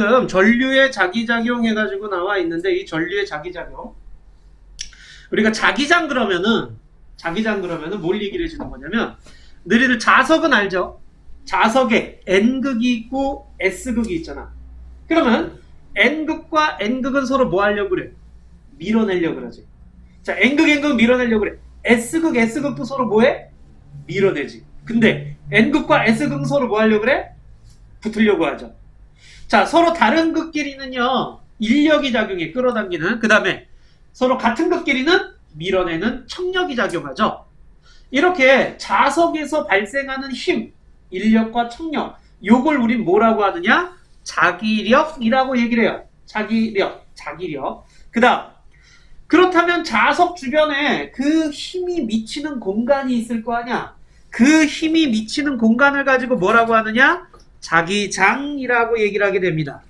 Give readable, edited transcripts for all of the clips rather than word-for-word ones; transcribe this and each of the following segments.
지금 전류의 자기작용 해가지고 나와 있는데 이 전류의 자기작용 우리가 자기장 그러면은 뭘 얘기를 해주는 거냐면 너희들 자석은 알죠? 자석에 N극이 있고 S극이 있잖아. 그러면 N극과 N극은 서로 뭐 하려고 그래? 밀어내려고 그러지. 자, N극 밀어내려고 그래. S극도 서로 뭐해? 밀어내지. 근데 N극과 S극은 서로 뭐 하려고 그래? 붙으려고 하죠. 자, 서로 다른 극끼리는요 인력이 작용해 끌어당기는. 그 다음에 서로 같은 극끼리는 밀어내는 척력이 작용하죠. 이렇게 자석에서 발생하는 힘, 인력과 척력, 요걸 우린 뭐라고 하느냐? 자기력이라고 얘기를 해요. 자기력. 그 다음, 그렇다면 자석 주변에 그 힘이 미치는 공간이 있을 거 아니야? 그 힘이 미치는 공간을 가지고 뭐라고 하느냐? 자기장이라고 얘기를 하게 됩니다.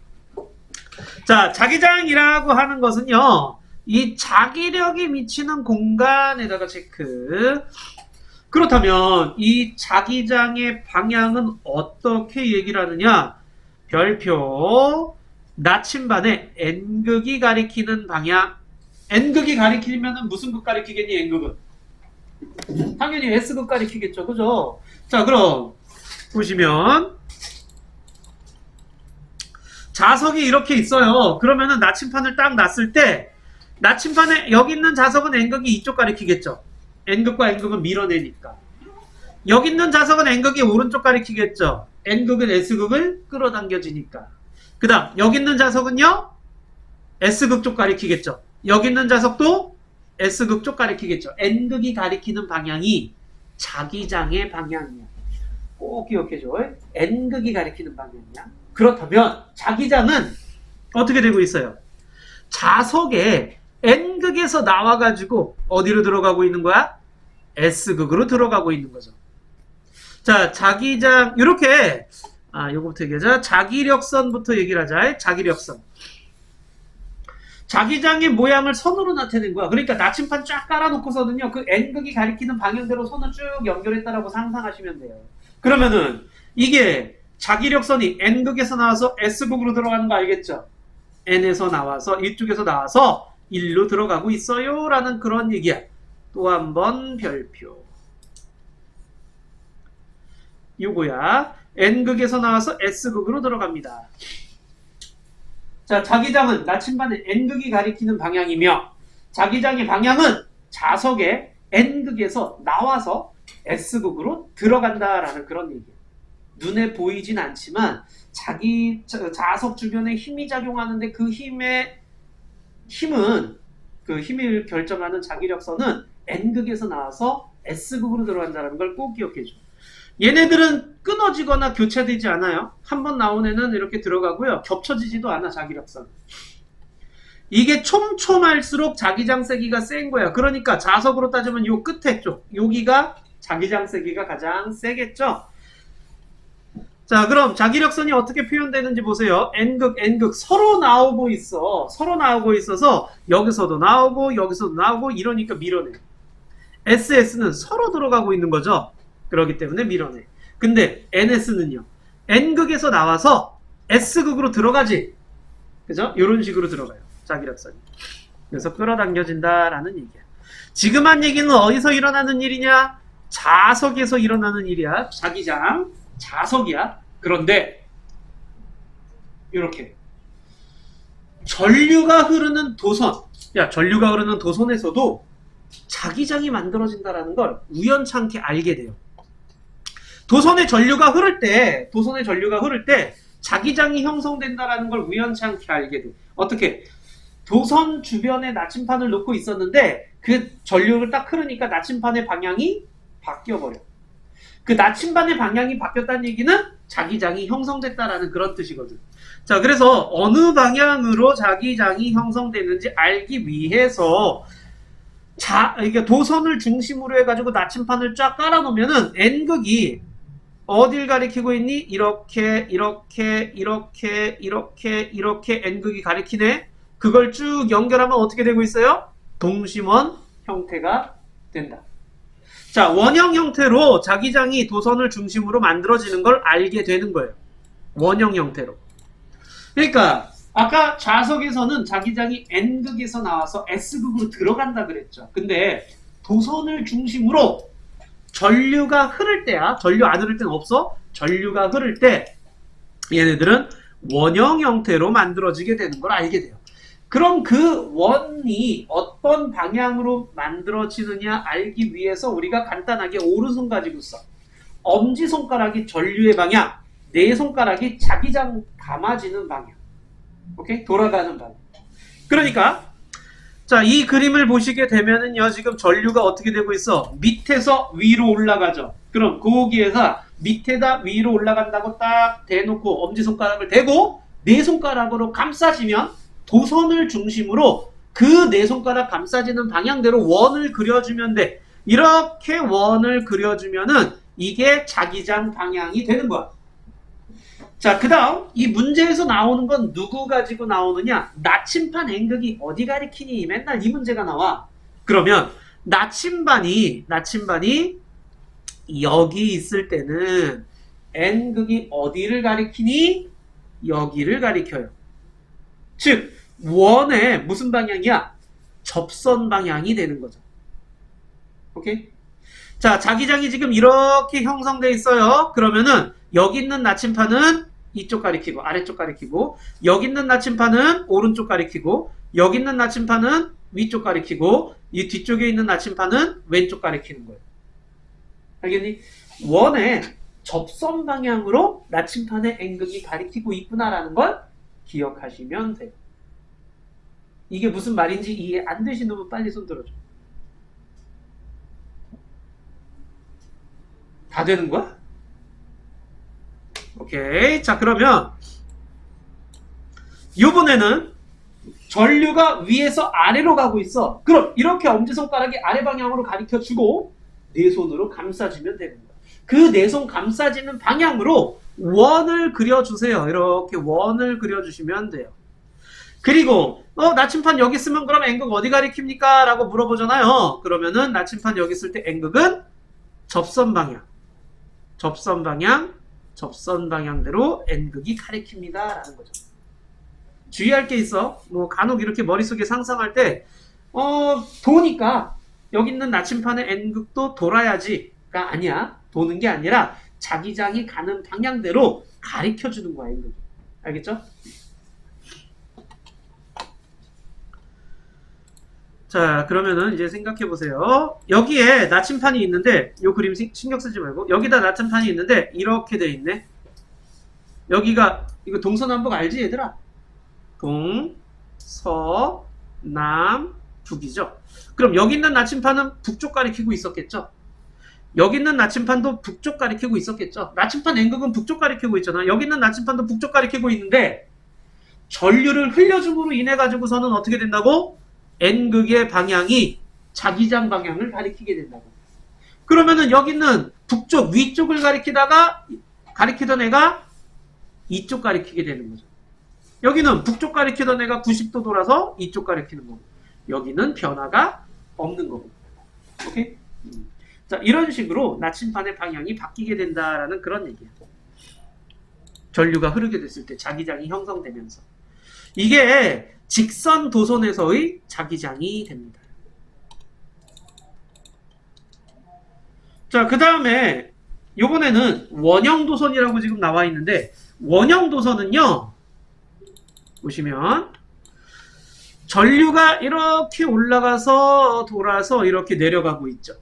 자, 자기장이라고 하는 것은요, 이 자기력이 미치는 공간에다가 체크. 그렇다면 이 자기장의 방향은 어떻게 얘기를 하느냐? 별표 나침반의 N극이 가리키는 방향. N극이 가리키면 무슨 극 가리키겠니? N극은 당연히 S극 가리키겠죠. 그죠? 자, 그럼 보시면 자석이 이렇게 있어요. 그러면은 나침판을 딱 놨을 때 나침판에 여기 있는 자석은 N극이 이쪽 가리키겠죠. N극과 N극은 밀어내니까. 여기 있는 자석은 N극이 오른쪽 가리키겠죠. N극은 S극을 끌어당겨지니까. 그 다음 여기 있는 자석은요 S극 쪽 가리키겠죠. 여기 있는 자석도 S극 쪽 가리키겠죠. N극이 가리키는 방향이 자기장의 방향이야. 꼭 기억해줘. N극이 가리키는 방향이야. 그렇다면 자기장은 어떻게 되고 있어요? 자석에 N극에서 나와가지고 어디로 들어가고 있는 거야? S극으로 들어가고 있는 거죠. 자, 자기장 이렇게 요거부터 얘기하자. 자기력선부터 얘기를 하자. 자기력선. 자기장의 모양을 선으로 나타낸 거야. 그러니까 나침판 쫙 깔아놓고서는요 그 N극이 가리키는 방향대로 선을 쭉 연결했다라고 상상하시면 돼요. 그러면은 이게 자기력선이 N극에서 나와서 S극으로 들어가는 거 알겠죠? N에서 나와서 이쪽에서 나와서 1로 들어가고 있어요 라는 그런 얘기야. 또 한 번 별표. 요거야. N극에서 나와서 S극으로 들어갑니다. 자, 자기장은 나침반의 N극이 가리키는 방향이며 자기장의 방향은 자석의 N극에서 나와서 S극으로 들어간다라는 그런 얘기야. 눈에 보이진 않지만 자석 주변에 힘이 작용하는데 그 힘을 결정하는 자기력선은 N극에서 나와서 S극으로 들어간다는 걸 꼭 기억해줘. 얘네들은 끊어지거나 교차되지 않아요. 한번 나온 애는 이렇게 들어가고요. 겹쳐지지도 않아, 자기력선. 이게 촘촘할수록 자기장 세기가 센 거야. 그러니까 자석으로 따지면 요 끝에 쪽, 여기가 자기장 세기가 가장 세겠죠. 자, 그럼 자기력선이 어떻게 표현되는지 보세요. N극 서로 나오고 있어. 서로 나오고 있어서 여기서도 나오고 여기서도 나오고 이러니까 밀어내. SS는 서로 들어가고 있는 거죠. 그렇기 때문에 밀어내. 근데 NS는요. N극에서 나와서 S극으로 들어가지. 그죠? 이런 식으로 들어가요. 자기력선이. 그래서 끌어당겨진다라는 얘기야. 지금 한 얘기는 어디서 일어나는 일이냐? 자석에서 일어나는 일이야. 자기장. 자석이야. 그런데 이렇게 전류가 흐르는 도선. 야, 전류가 흐르는 도선에서도 자기장이 만들어진다라는 걸 우연찮게 알게 돼요. 도선의 전류가 흐를 때 자기장이 형성된다라는 걸 우연찮게 알게 돼. 어떻게? 도선 주변에 나침판을 놓고 있었는데 그 전류를 딱 흐르니까 나침판의 방향이 바뀌어버려. 그 나침반의 방향이 바뀌었다는 얘기는 자기장이 형성됐다라는 그런 뜻이거든. 자, 그래서 어느 방향으로 자기장이 형성되는지 알기 위해서 그러니까 도선을 중심으로 해가지고 나침판을 쫙 깔아놓으면은 N극이 어딜 가리키고 있니? 이렇게 N극이 가리키네. 그걸 쭉 연결하면 어떻게 되고 있어요? 동심원 형태가 된다. 자, 원형 형태로 자기장이 도선을 중심으로 만들어지는 걸 알게 되는 거예요. 원형 형태로. 그러니까 아까 좌석에서는 자기장이 N극에서 나와서 S극으로 들어간다 그랬죠. 근데 도선을 중심으로 전류가 흐를 때야. 전류 안 흐를 때는 없어. 전류가 흐를 때 얘네들은 원형 형태로 만들어지게 되는 걸 알게 돼요. 그럼 그 원이 어떤 방향으로 만들어지느냐 알기 위해서 우리가 간단하게 오른손 가지고 써. 엄지손가락이 전류의 방향, 네 손가락이 자기장 감아지는 방향. 오케이? 돌아가는 방향. 그러니까 자, 이 그림을 보시게 되면은요, 지금 전류가 어떻게 되고 있어? 밑에서 위로 올라가죠. 그럼 거기에서 밑에다 위로 올라간다고 딱 대놓고 엄지손가락을 대고 네 손가락으로 감싸지면 도선을 중심으로 그 네 손가락 감싸지는 방향대로 원을 그려주면 돼. 이렇게 원을 그려주면은 이게 자기장 방향이 되는 거야. 자, 그 다음 이 문제에서 나오는 건 누구 가지고 나오느냐? 나침반 N극이 어디 가리키니? 맨날 이 문제가 나와. 그러면 나침반이 여기 있을 때는 N극이 어디를 가리키니? 여기를 가리켜요. 즉 원의 무슨 방향이야? 접선 방향이 되는 거죠. 오케이? 자, 자기장이 지금 이렇게 형성되어 있어요. 그러면은 여기 있는 나침판은 이쪽 가리키고 아래쪽 가리키고, 여기 있는 나침판은 오른쪽 가리키고, 여기 있는 나침판은 위쪽 가리키고, 이 뒤쪽에 있는 나침판은 왼쪽 가리키는 거예요. 알겠니? 원의 접선 방향으로 나침판의 N극이 가리키고 있구나라는 걸 기억하시면 돼요. 이게 무슨 말인지 이해 안 되시는 분 빨리 손 들어줘. 다 되는 거야? 오케이. 자, 그러면 이번에는 전류가 위에서 아래로 가고 있어. 그럼 이렇게 엄지손가락이 아래 방향으로 가리켜주고 네 손으로 감싸주면 되는 거야. 그 네 손 감싸지는 방향으로 원을 그려주세요. 이렇게 원을 그려주시면 돼요. 그리고 나침판 여기 쓰면 그럼 N극 어디 가리킵니까? 라고 물어보잖아요. 그러면은 나침판 여기 쓸 때 N극은 접선 방향대로 N극이 가리킵니다. 라는 거죠. 주의할 게 있어. 간혹 이렇게 머릿속에 상상할 때, 도니까 여기 있는 나침판의 N극도 돌아야지가 아니야. 도는 게 아니라 자기장이 가는 방향대로 가리켜주는 거야, N극이. 알겠죠? 자, 그러면은 이제 생각해 보세요. 여기에 나침판이 있는데, 요 그림 신경 쓰지 말고, 여기다 나침판이 있는데, 이렇게 돼 있네. 여기가, 이거 동서남북 알지, 얘들아? 동, 서, 남, 북이죠. 그럼 여기 있는 나침판은 북쪽 가리키고 있었겠죠? 여기 있는 나침판도 북쪽 가리키고 있었겠죠? 나침판 N극은 북쪽 가리키고 있잖아. 여기 있는 나침판도 북쪽 가리키고 있는데, 전류를 흘려줌으로 인해 가지고서는 어떻게 된다고? N극의 방향이 자기장 방향을 가리키게 된다고. 그러면은 여기 있는 북쪽, 위쪽을 가리키던 애가 이쪽 가리키게 되는 거죠. 여기는 북쪽 가리키던 애가 90도 돌아서 이쪽 가리키는 거고, 여기는 변화가 없는 거고. 오케이? 자, 이런 식으로 나침판의 방향이 바뀌게 된다라는 그런 얘기야. 전류가 흐르게 됐을 때 자기장이 형성되면서. 이게 직선 도선에서의 자기장이 됩니다. 자, 그 다음에 요번에는 원형 도선이라고 지금 나와 있는데, 원형 도선은요, 보시면 전류가 이렇게 올라가서 돌아서 이렇게 내려가고 있죠.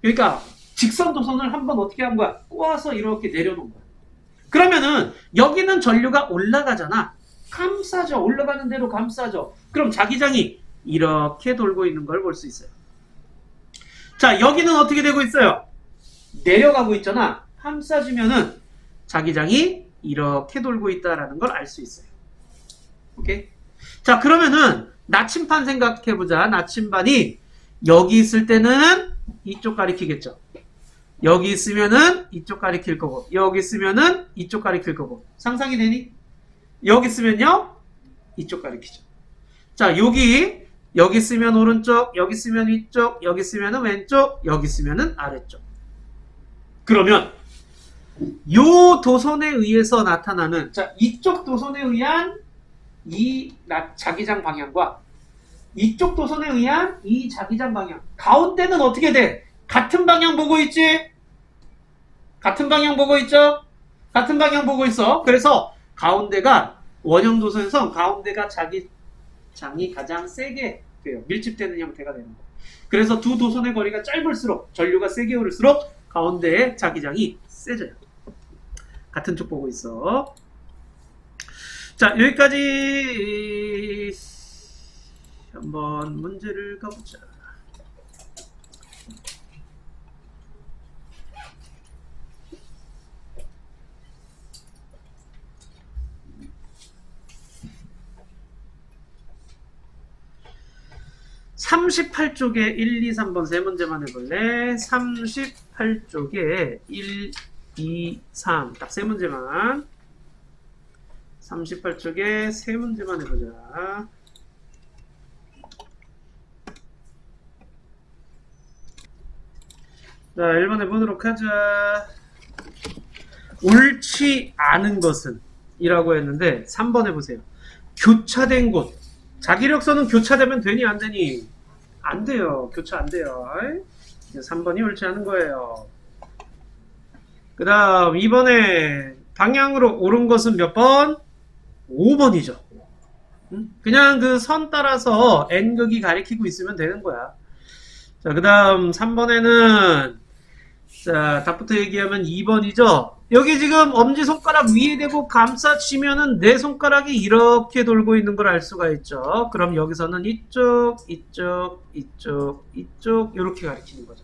그러니까 직선 도선을 한번 어떻게 한 거야? 꼬아서 이렇게 내려놓은 거야. 그러면은 여기는 전류가 올라가잖아. 감싸죠. 올라가는 대로 감싸죠. 그럼 자기장이 이렇게 돌고 있는 걸 볼 수 있어요. 자, 여기는 어떻게 되고 있어요? 내려가고 있잖아. 감싸주면은 자기장이 이렇게 돌고 있다라는 걸 알 수 있어요. 오케이? 자, 그러면은 나침판 생각해보자. 나침반이 여기 있을 때는 이쪽 가리키겠죠. 여기 있으면은 이쪽 가리킬 거고, 여기 있으면은 이쪽 가리킬 거고. 상상이 되니? 여기 있으면요, 이쪽 가리키죠. 자, 여기 있으면 오른쪽, 여기 있으면 위쪽, 여기 있으면은 왼쪽, 여기 있으면은 아래쪽. 그러면 요 도선에 의해서 나타나는, 자, 이쪽 도선에 의한 이 자기장 방향과 이쪽 도선에 의한 이 자기장 방향. 가운데는 어떻게 돼? 같은 방향 보고 있지? 같은 방향 보고 있죠? 같은 방향 보고 있어. 그래서 가운데가 원형 도선에서 가운데가 자기장이 가장 세게 돼요. 밀집되는 형태가 되는 거. 그래서 두 도선의 거리가 짧을수록 전류가 세게 흐를수록 가운데에 자기장이 세져요. 같은 쪽 보고 있어. 자, 여기까지 한번 문제를 가보자. (38쪽에) 1, 2, 3번 세 문제만 해볼래? 38쪽에 1, 2, 3 딱 세 문제만. 38쪽에 세 문제만 해보자. 자, 1번 해보도록 하자. 옳지 않은 것은 이라고 했는데 3번 해보세요. 교차된 곳. 자기력선은 교차되면 되니 안 되니? 안 돼요. 교차 안 돼요. 3번이 옳지 않은 거예요. 그 다음 2번에 방향으로 옳은 것은 몇 번? 5번이죠. 그냥 그 선 따라서 N극이 가리키고 있으면 되는 거야. 자, 그 다음 3번에는 자, 답부터 얘기하면 2번이죠. 여기 지금 엄지손가락 위에 대고 감싸치면은 내 손가락이 이렇게 돌고 있는 걸 알 수가 있죠. 그럼 여기서는 이쪽, 이쪽, 이쪽, 이쪽 이렇게 가리키는 거죠.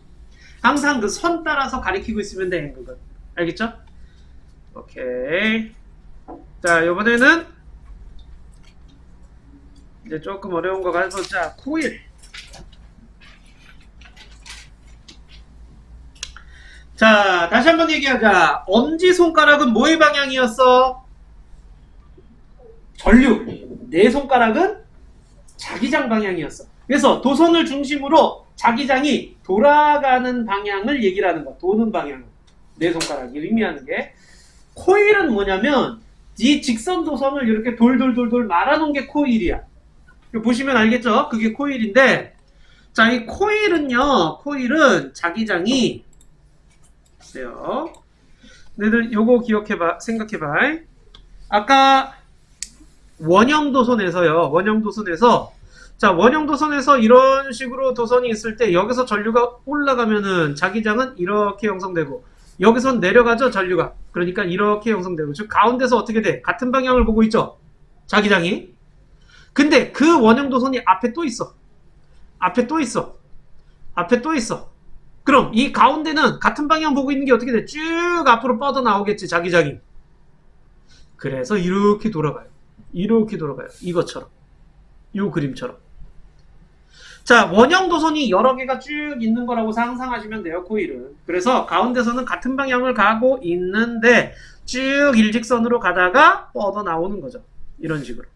항상 그 선 따라서 가리키고 있으면 되는 거거든. 알겠죠? 오케이. 자, 이번에는 이제 조금 어려운 거 가져보자. 코일. 자, 다시 한번 얘기하자. 엄지손가락은 뭐의 방향이었어? 전류. 내 손가락은 자기장 방향이었어. 그래서 도선을 중심으로 자기장이 돌아가는 방향을 얘기를 하는 거야. 도는 방향. 내 손가락이 의미하는 게. 코일은 뭐냐면 이 직선 도선을 이렇게 돌돌돌돌 말아놓은 게 코일이야. 보시면 알겠죠? 그게 코일인데, 자, 이 코일은 자기장이 보세요. 너희들 요거 기억해봐, 생각해봐. 아까 원형도선에서요. 자, 원형도선에서 이런 식으로 도선이 있을 때 여기서 전류가 올라가면은 자기장은 이렇게 형성되고 여기선 내려가죠, 전류가. 그러니까 이렇게 형성되고 즉 가운데서 어떻게 돼? 같은 방향을 보고 있죠, 자기장이. 근데 그 원형도선이 앞에 또 있어. 그럼 이 가운데는 같은 방향 보고 있는 게 어떻게 돼? 쭉 앞으로 뻗어 나오겠지, 자기장이. 그래서 이렇게 돌아가요. 이것처럼. 요 그림처럼. 자, 원형 도선이 여러 개가 쭉 있는 거라고 상상하시면 돼요, 코일은. 그래서 가운데서는 같은 방향을 가고 있는데 쭉 일직선으로 가다가 뻗어 나오는 거죠. 이런 식으로.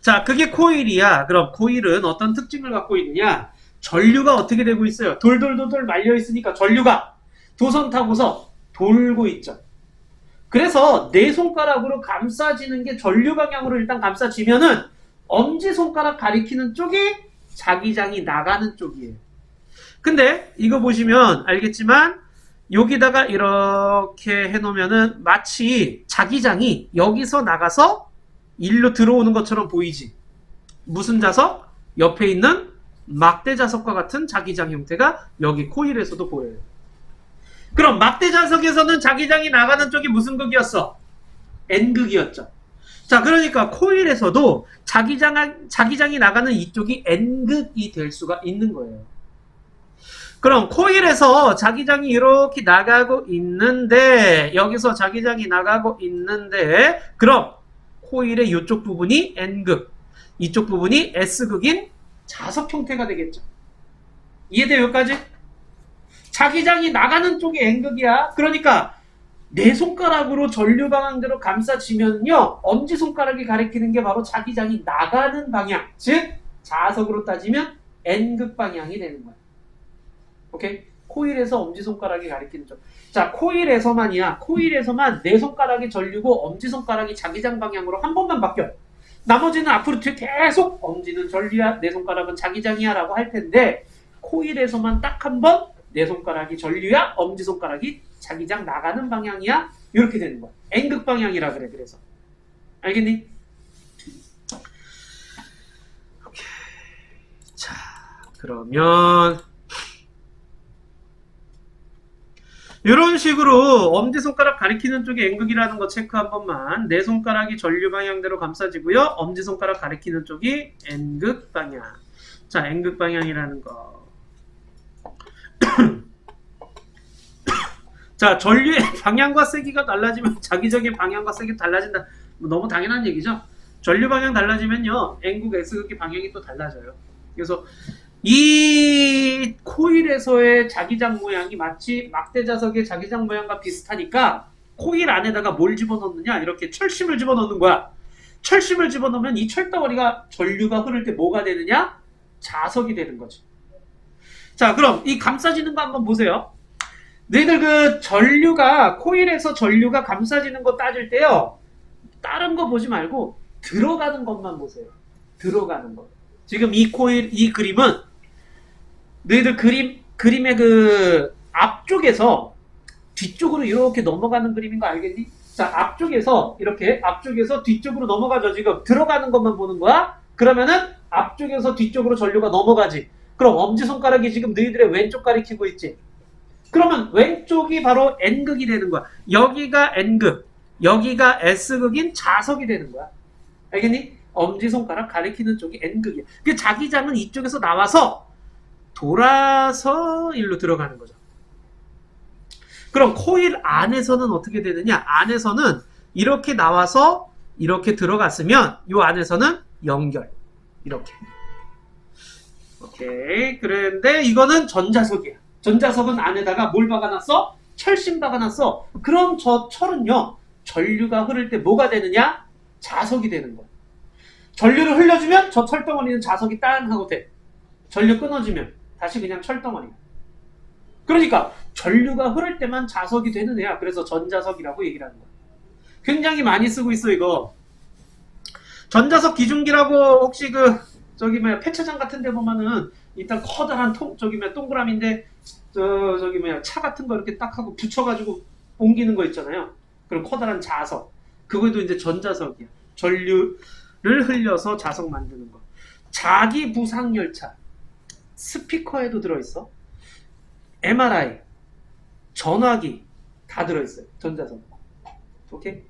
자, 그게 코일이야. 그럼 코일은 어떤 특징을 갖고 있느냐? 전류가 어떻게 되고 있어요? 돌돌돌돌 말려 있으니까 전류가 도선 타고서 돌고 있죠. 그래서 내 손가락으로 감싸지는 게 전류 방향으로 일단 감싸지면은 엄지손가락 가리키는 쪽이 자기장이 나가는 쪽이에요. 근데 이거 보시면 알겠지만 여기다가 이렇게 해놓으면은 마치 자기장이 여기서 나가서 일로 들어오는 것처럼 보이지. 무슨 자석? 옆에 있는 막대 자석과 같은 자기장 형태가 여기 코일에서도 보여요. 그럼 막대 자석에서는 자기장이 나가는 쪽이 무슨 극이었어? N극이었죠. 자, 그러니까 코일에서도 자기장이 나가는 이쪽이 N극이 될 수가 있는 거예요. 그럼 코일에서 자기장이 이렇게 나가고 있는데, 여기서 자기장이 나가고 있는데, 그럼 코일의 이쪽 부분이 N극, 이쪽 부분이 S극인 자석 형태가 되겠죠. 이해돼요, 여기까지? 자기장이 나가는 쪽이 N극이야. 그러니까 내 손가락으로 전류 방향대로 감싸지면요, 엄지손가락이 가리키는 게 바로 자기장이 나가는 방향, 즉 자석으로 따지면 N극 방향이 되는 거야. 오케이? 코일에서 엄지손가락이 가리키는 쪽. 자, 코일에서만이야. 코일에서만 내 손가락이 전류고 엄지손가락이 자기장 방향으로 한 번만 바뀌어. 나머지는 앞으로 뒤에 계속 엄지는 전류야, 내 손가락은 자기장이야 라고 할 텐데 코일에서만 딱 한 번 내 손가락이 전류야, 엄지손가락이 자기장 나가는 방향이야. 이렇게 되는 거야. N극 방향이라 그래. 그래서 알겠니? 오케이. 자, 그러면 이런 식으로 엄지손가락 가리키는 쪽에 N극이라는 거 체크 한 번만. 내 손가락이 전류 방향대로 감싸지고요. 엄지손가락 가리키는 쪽이 N극 방향. 자, N극 방향이라는 거. 자, 전류의 방향과 세기가 달라지면 자기적인 방향과 세기 달라진다. 뭐 너무 당연한 얘기죠. 전류 방향 달라지면요, N극, S극의 방향이 또 달라져요. 그래서 이 코일에서의 자기장 모양이 마치 막대자석의 자기장 모양과 비슷하니까 코일 안에다가 뭘 집어넣느냐, 이렇게 철심을 집어넣는 거야. 철심을 집어넣으면 이 철덩어리가 전류가 흐를 때 뭐가 되느냐? 자석이 되는 거지. 자, 그럼 이 감싸지는 거 한번 보세요. 너희들 그 전류가, 코일에서 전류가 감싸지는 거 따질 때요, 다른 거 보지 말고 들어가는 것만 보세요. 들어가는 거. 지금 이 코일, 이 그림은 너희들 그림의 그 앞쪽에서 뒤쪽으로 이렇게 넘어가는 그림인 거 알겠니? 자, 앞쪽에서 이렇게 앞쪽에서 뒤쪽으로 넘어가죠. 지금 들어가는 것만 보는 거야. 그러면은 앞쪽에서 뒤쪽으로 전류가 넘어가지. 그럼 엄지손가락이 지금 너희들의 왼쪽 가리키고 있지. 그러면 왼쪽이 바로 N극이 되는 거야. 여기가 N극, 여기가 S극인 자석이 되는 거야. 알겠니? 엄지손가락 가리키는 쪽이 N극이야. 그 자기장은 이쪽에서 나와서 돌아서 일로 들어가는 거죠. 그럼 코일 안에서는 어떻게 되느냐? 안에서는 이렇게 나와서 이렇게 들어갔으면 이 안에서는 연결. 이렇게. 오케이. 그런데 이거는 전자석이야. 전자석은 안에다가 뭘 박아놨어? 철심 박아놨어. 그럼 저 철은요, 전류가 흐를 때 뭐가 되느냐? 자석이 되는 거야. 전류를 흘려주면 저 철덩어리는 자석이 땅 하고 돼. 전류 끊어지면 다시 그냥 철덩어리야. 그러니까 전류가 흐를 때만 자석이 되는 애야. 그래서 전자석이라고 얘기를 하는 거야. 굉장히 많이 쓰고 있어 이거. 전자석 기준기라고 혹시 그 저기 뭐야 폐차장 같은 데 보면은 일단 커다란 동그라미인데 저기 뭐야 차 같은 거 이렇게 딱 하고 붙여가지고 옮기는 거 있잖아요. 그런 커다란 자석. 그것도 이제 전자석이야. 전류를 흘려서 자석 만드는 거. 자기 부상 열차. 스피커에도 들어있어. MRI, 전화기 다 들어있어요. 전자석. 오케이?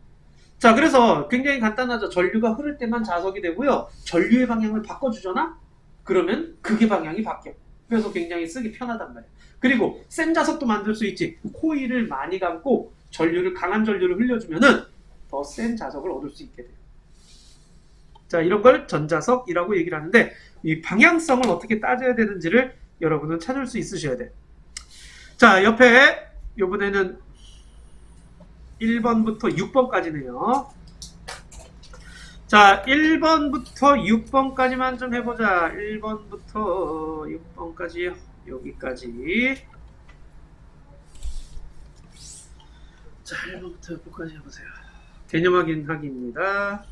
자, 그래서 굉장히 간단하죠. 전류가 흐를 때만 자석이 되고요. 전류의 방향을 바꿔주잖아? 그러면 그게 방향이 바뀌어. 그래서 굉장히 쓰기 편하단 말이야. 그리고 센 자석도 만들 수 있지. 코일을 많이 감고 강한 전류를 흘려주면은 더 센 자석을 얻을 수 있게 돼요. 자, 이런 걸 전자석이라고 얘기를 하는데 이 방향성을 어떻게 따져야 되는지를 여러분은 찾을 수 있으셔야 돼. 자, 옆에 이번에는 1번부터 6번까지네요. 자, 1번부터 6번까지만 좀 해보자. 1번부터 6번까지 여기까지. 자, 1번부터 6번까지 해보세요. 개념 확인하기입니다.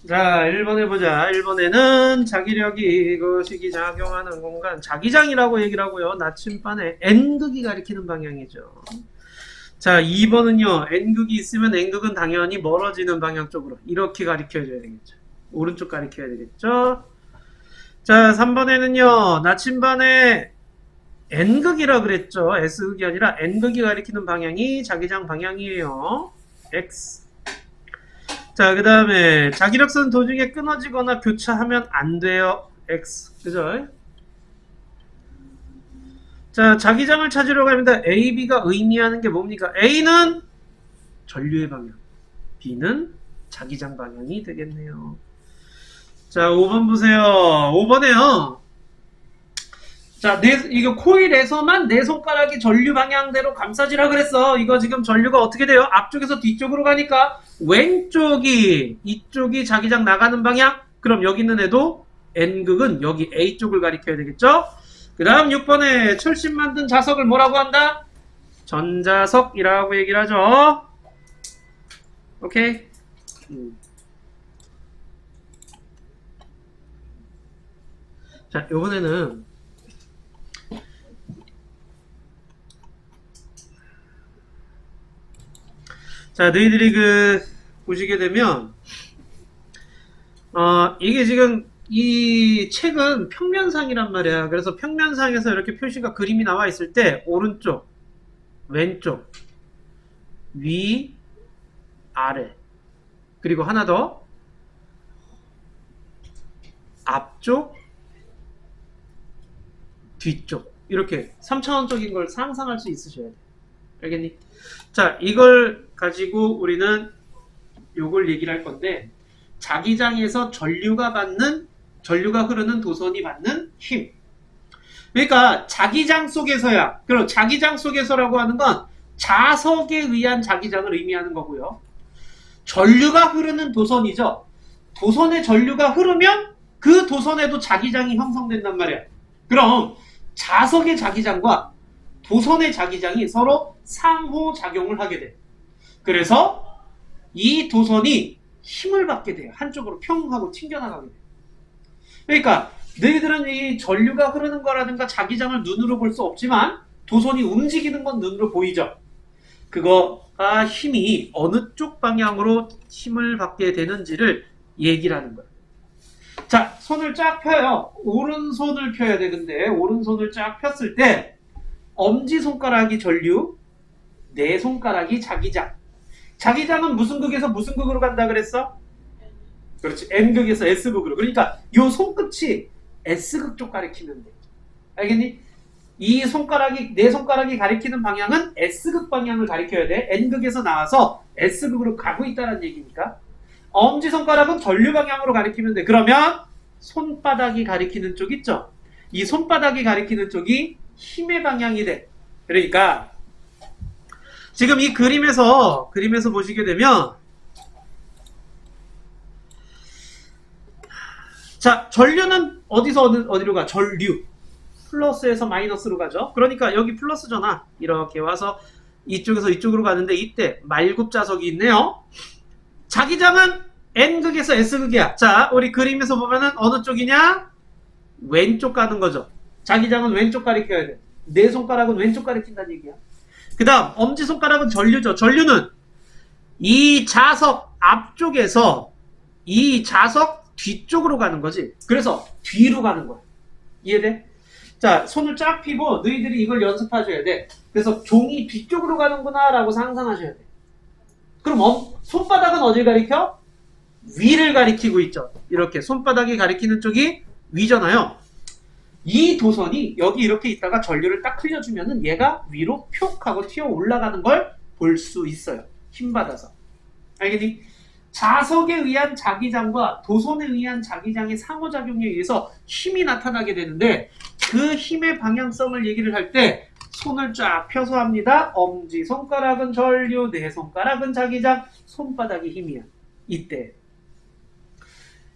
자, 1번 해보자. 1번에는 자기력이 거시기 작용하는 공간, 자기장이라고 얘기를 하고요. 나침반에 N극이 가리키는 방향이죠. 자, 2번은요. N극이 있으면 N극은 당연히 멀어지는 방향 쪽으로 이렇게 가리켜줘야 되겠죠. 오른쪽 가리켜야 되겠죠. 자, 3번에는요. 나침반에 N극이라 그랬죠. S극이 아니라 N극이 가리키는 방향이 자기장 방향이에요. X. 자, 그 다음에 자기력선 도중에 끊어지거나 교차하면 안 돼요. X. 그죠? 자, 자기장을 찾으러 갑니다. A, B가 의미하는 게 뭡니까? A는 전류의 방향, B는 자기장 방향이 되겠네요. 자, 5번 보세요. 5번에요. 자, 이거 코일에서만 내 손가락이 전류 방향대로 감싸지라 그랬어. 이거 지금 전류가 어떻게 돼요? 앞쪽에서 뒤쪽으로 가니까 왼쪽이, 이쪽이 자기장 나가는 방향? 그럼 여기 있는 애도 N극은 여기 A쪽을 가리켜야 되겠죠? 그 다음 6번에 철심 만든 자석을 뭐라고 한다? 전자석이라고 얘기를 하죠. 오케이. 자, 요번에는 자, 너희들이 보시게 되면 이게 지금 이 책은 평면상이란 말이야. 그래서 평면상에서 이렇게 표시가 그림이 나와 있을 때 오른쪽, 왼쪽, 위, 아래, 그리고 하나 더 앞쪽, 뒤쪽, 이렇게 3차원적인 걸 상상할 수 있으셔야 돼. 알겠니? 자, 이걸 가지고 우리는 요걸 얘기를 할 건데, 자기장에서 전류가 흐르는 도선이 받는 힘. 그러니까 자기장 속에서야. 그럼 자기장 속에서라고 하는 건 자석에 의한 자기장을 의미하는 거고요. 전류가 흐르는 도선이죠. 도선에 전류가 흐르면 그 도선에도 자기장이 형성된단 말이야. 그럼 자석의 자기장과 도선의 자기장이 서로 상호작용을 하게 돼. 그래서 이 도선이 힘을 받게 돼요. 한쪽으로 평 하고 튕겨나가게 돼요. 그러니까 너희들은 이 전류가 흐르는 거라든가 자기장을 눈으로 볼 수 없지만 도선이 움직이는 건 눈으로 보이죠. 그거가 힘이 어느 쪽 방향으로 힘을 받게 되는지를 얘기를 하는 거예요. 자, 손을 쫙 펴요. 오른손을 펴야 되는데 오른손을 쫙 폈을 때 엄지손가락이 전류, 네 손가락이 자기장. 자기장은 무슨 극에서 무슨 극으로 간다 그랬어? 그렇지. N극에서 S극으로. 그러니까 요 손끝이 S극 쪽 가리키면 돼. 알겠니? 이 손가락이, 네 손가락이 가리키는 방향은 S극 방향을 가리켜야 돼. N극에서 나와서 S극으로 가고 있다는 얘기니까. 엄지손가락은 전류 방향으로 가리키면 돼. 그러면 손바닥이 가리키는 쪽 있죠? 이 손바닥이 가리키는 쪽이 힘의 방향이 돼. 그러니까 지금 이 그림에서 보시게 되면 자, 전류는 어디서 어디로 가? 전류. 플러스에서 마이너스로 가죠. 그러니까 여기 플러스잖아. 이렇게 와서 이쪽에서 이쪽으로 가는데 이때 말굽자석이 있네요. 자기장은 N극에서 S극이야. 자, 우리 그림에서 보면은 어느 쪽이냐? 왼쪽 가는 거죠. 자기장은 왼쪽 가리켜야 돼. 네 손가락은 왼쪽 가리킨다는 얘기야. 그 다음 엄지손가락은 전류죠. 전류는 이 자석 앞쪽에서 이 자석 뒤쪽으로 가는 거지. 그래서 뒤로 가는 거야. 이해돼? 자, 손을 쫙 펴고 너희들이 이걸 연습하셔야 돼. 그래서 종이 뒤쪽으로 가는구나 라고 상상하셔야 돼. 그럼 손바닥은 어딜 가리켜? 위를 가리키고 있죠. 이렇게 손바닥이 가리키는 쪽이 위잖아요. 이 도선이 여기 이렇게 있다가 전류를 딱 흘려주면은 얘가 위로 표 하고 튀어 올라가는 걸 볼 수 있어요. 힘받아서. 알겠니? 자석에 의한 자기장과 도선에 의한 자기장의 상호작용에 의해서 힘이 나타나게 되는데 그 힘의 방향성을 얘기를 할 때 손을 쫙 펴서 합니다. 엄지손가락은 전류, 네 손가락은 자기장, 손바닥이 힘이야. 이때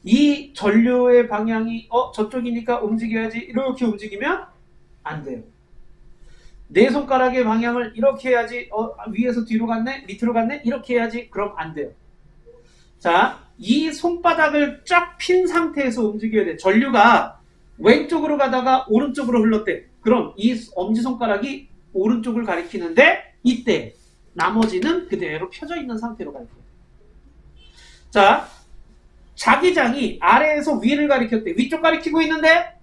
이 전류의 방향이 저쪽이니까 움직여야지 이렇게 움직이면 안 돼요. 네 손가락의 방향을 이렇게 해야지 위에서 뒤로 갔네? 밑으로 갔네? 이렇게 해야지 그럼 안 돼요. 자, 이 손바닥을 쫙 핀 상태에서 움직여야 돼. 전류가 왼쪽으로 가다가 오른쪽으로 흘렀대. 그럼 이 엄지손가락이 오른쪽을 가리키는데 이때 나머지는 그대로 펴져 있는 상태로 가리켜요. 자, 자기장이 아래에서 위를 가리켰대. 위쪽 가리키고 있는데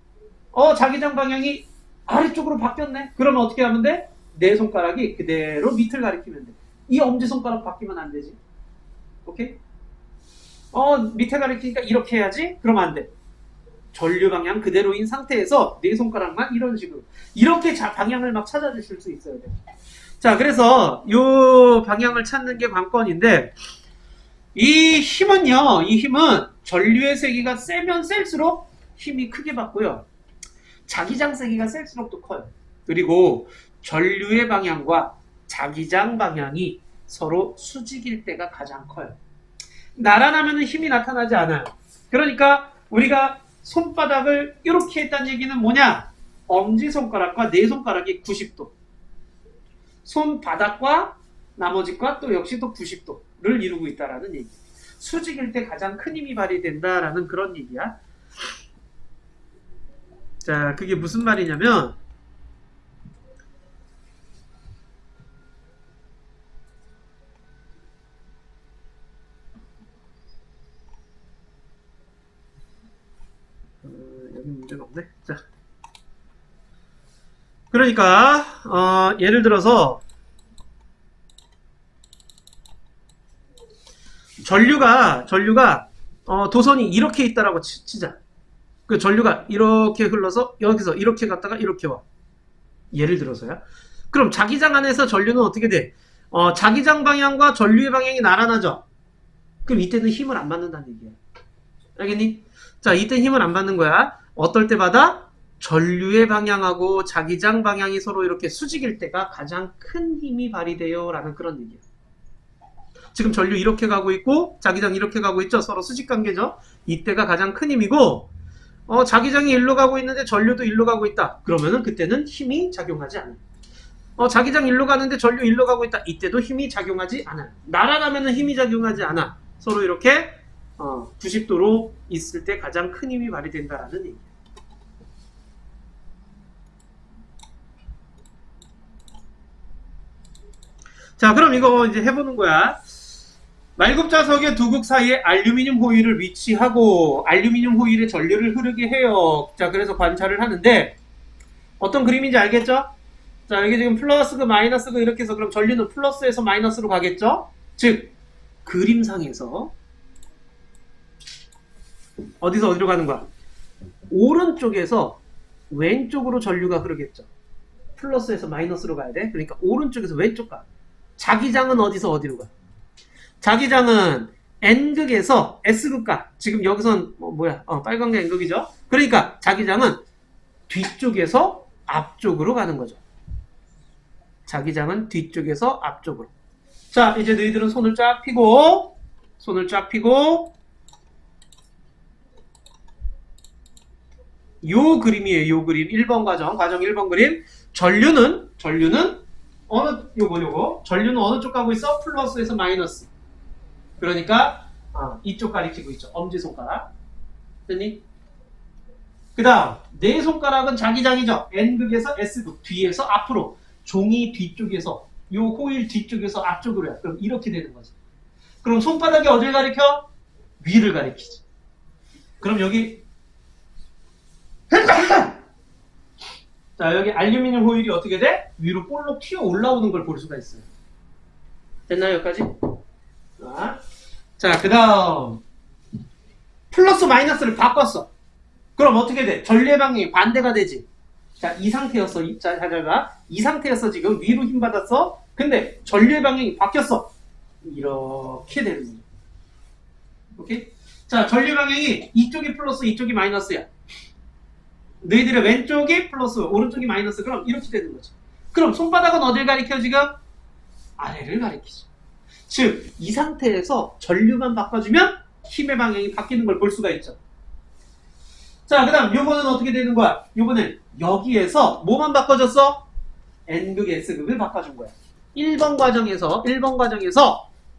자기장 방향이 아래쪽으로 바뀌었네. 그러면 어떻게 하면 돼? 내 손가락이 그대로 밑을 가리키면 돼. 이 엄지손가락 바뀌면 안 되지. 오케이? 밑에 가리키니까 이렇게 해야지? 그러면 안 돼. 전류 방향 그대로인 상태에서 네 손가락만 이런 식으로 이렇게 방향을 막 찾아주실 수 있어야 돼. 자, 그래서 요 방향을 찾는 게 관건인데 이 힘은 전류의 세기가 세면 셀수록 힘이 크게 받고요. 자기장 세기가 셀수록 또 커요. 그리고 전류의 방향과 자기장 방향이 서로 수직일 때가 가장 커요. 나란하면 힘이 나타나지 않아요. 그러니까 우리가 손바닥을 이렇게 했다는 얘기는 뭐냐? 엄지손가락과 네 손가락이 90도. 손바닥과 나머지과 또 역시 또 90도를 이루고 있다라는 얘기. 수직일 때 가장 큰 힘이 발휘된다라는 그런 얘기야. 자, 그게 무슨 말이냐면 여기 문제가 없네. 자, 그러니까 예를 들어서 전류가 도선이 이렇게 있다라고 치자. 그 전류가 이렇게 흘러서 여기서 이렇게 갔다가 이렇게 와. 예를 들어서야. 그럼 자기장 안에서 전류는 어떻게 돼? 자기장 방향과 전류의 방향이 나란하죠. 그럼 이때는 힘을 안 받는다는 얘기야. 알겠니? 자, 이때 힘을 안 받는 거야. 어떨 때마다 전류의 방향하고 자기장 방향이 서로 이렇게 수직일 때가 가장 큰 힘이 발휘돼요 라는 그런 얘기야. 지금 전류 이렇게 가고 있고 자기장 이렇게 가고 있죠. 서로 수직 관계죠. 이때가 가장 큰 힘이고 자기장이 일로 가고 있는데 전류도 일로 가고 있다. 그러면은 그때는 힘이 작용하지 않아요. 자기장 일로 가는데 전류 일로 가고 있다. 이때도 힘이 작용하지 않아요. 나란하면은 힘이 작용하지 않아. 서로 이렇게 90도로 있을 때 가장 큰 힘이 발휘된다라는 얘기예요. 자, 그럼 이거 이제 해보는 거야. 말굽자석의 두 극 사이에 알루미늄 호일을 위치하고 알루미늄 호일에 전류를 흐르게 해요. 자, 그래서 관찰을 하는데 어떤 그림인지 알겠죠? 자, 여기 지금 플러스고 마이너스고 이렇게 해서 그럼 전류는 플러스에서 마이너스로 가겠죠? 즉, 그림상에서 어디서 어디로 가는 거야? 오른쪽에서 왼쪽으로 전류가 흐르겠죠. 플러스에서 마이너스로 가야 돼. 그러니까 오른쪽에서 왼쪽 가. 자기장은 어디서 어디로 가? 자기장은 N극에서 S극 가. 지금 여기선 빨간 게 N극이죠. 그러니까 자기장은 뒤쪽에서 앞쪽으로 가는 거죠. 자기장은 뒤쪽에서 앞쪽으로. 자, 이제 너희들은 손을 쫙 펴고 요 그림이에요. 요 그림 1번 과정 1번 그림. 전류는 전류는 어느 쪽 가고 있어? 플러스에서 마이너스. 그러니까 이쪽 가리키고 있죠. 엄지손가락. 됐니? 그 다음 네 손가락은 자기장이죠. N극에서 S극. 뒤에서 앞으로. 종이 뒤쪽에서 요 호일 뒤쪽에서 앞쪽으로 해. 그럼 이렇게 되는 거지. 그럼 손바닥이 어딜 가리켜? 위를 가리키지. 그럼 여기 자, 여기 알루미늄 호일이 어떻게 돼? 위로 볼록 튀어 올라오는 걸 볼 수가 있어요. 됐나요, 여기까지? 자, 그 다음 플러스 마이너스를 바꿨어. 그럼 어떻게 돼? 전류의 방향이 반대가 되지. 자, 이 상태였어. 이 상태였어. 지금 위로 힘 받았어. 근데 전류의 방향이 바뀌었어. 이렇게 되는 거죠. 오케이? 자, 전류 방향이 이쪽이 플러스, 이쪽이 마이너스야. 너희들의 왼쪽이 플러스, 오른쪽이 마이너스. 그럼 이렇게 되는 거죠. 그럼 손바닥은 어딜 가리켜 지금? 아래를 가리키죠. 즉, 이 상태에서 전류만 바꿔주면 힘의 방향이 바뀌는 걸 볼 수가 있죠. 자, 그 다음 요거는 어떻게 되는 거야? 요거는 여기에서 뭐만 바꿔줬어? N극, S극을 바꿔준 거야. 1번 과정에서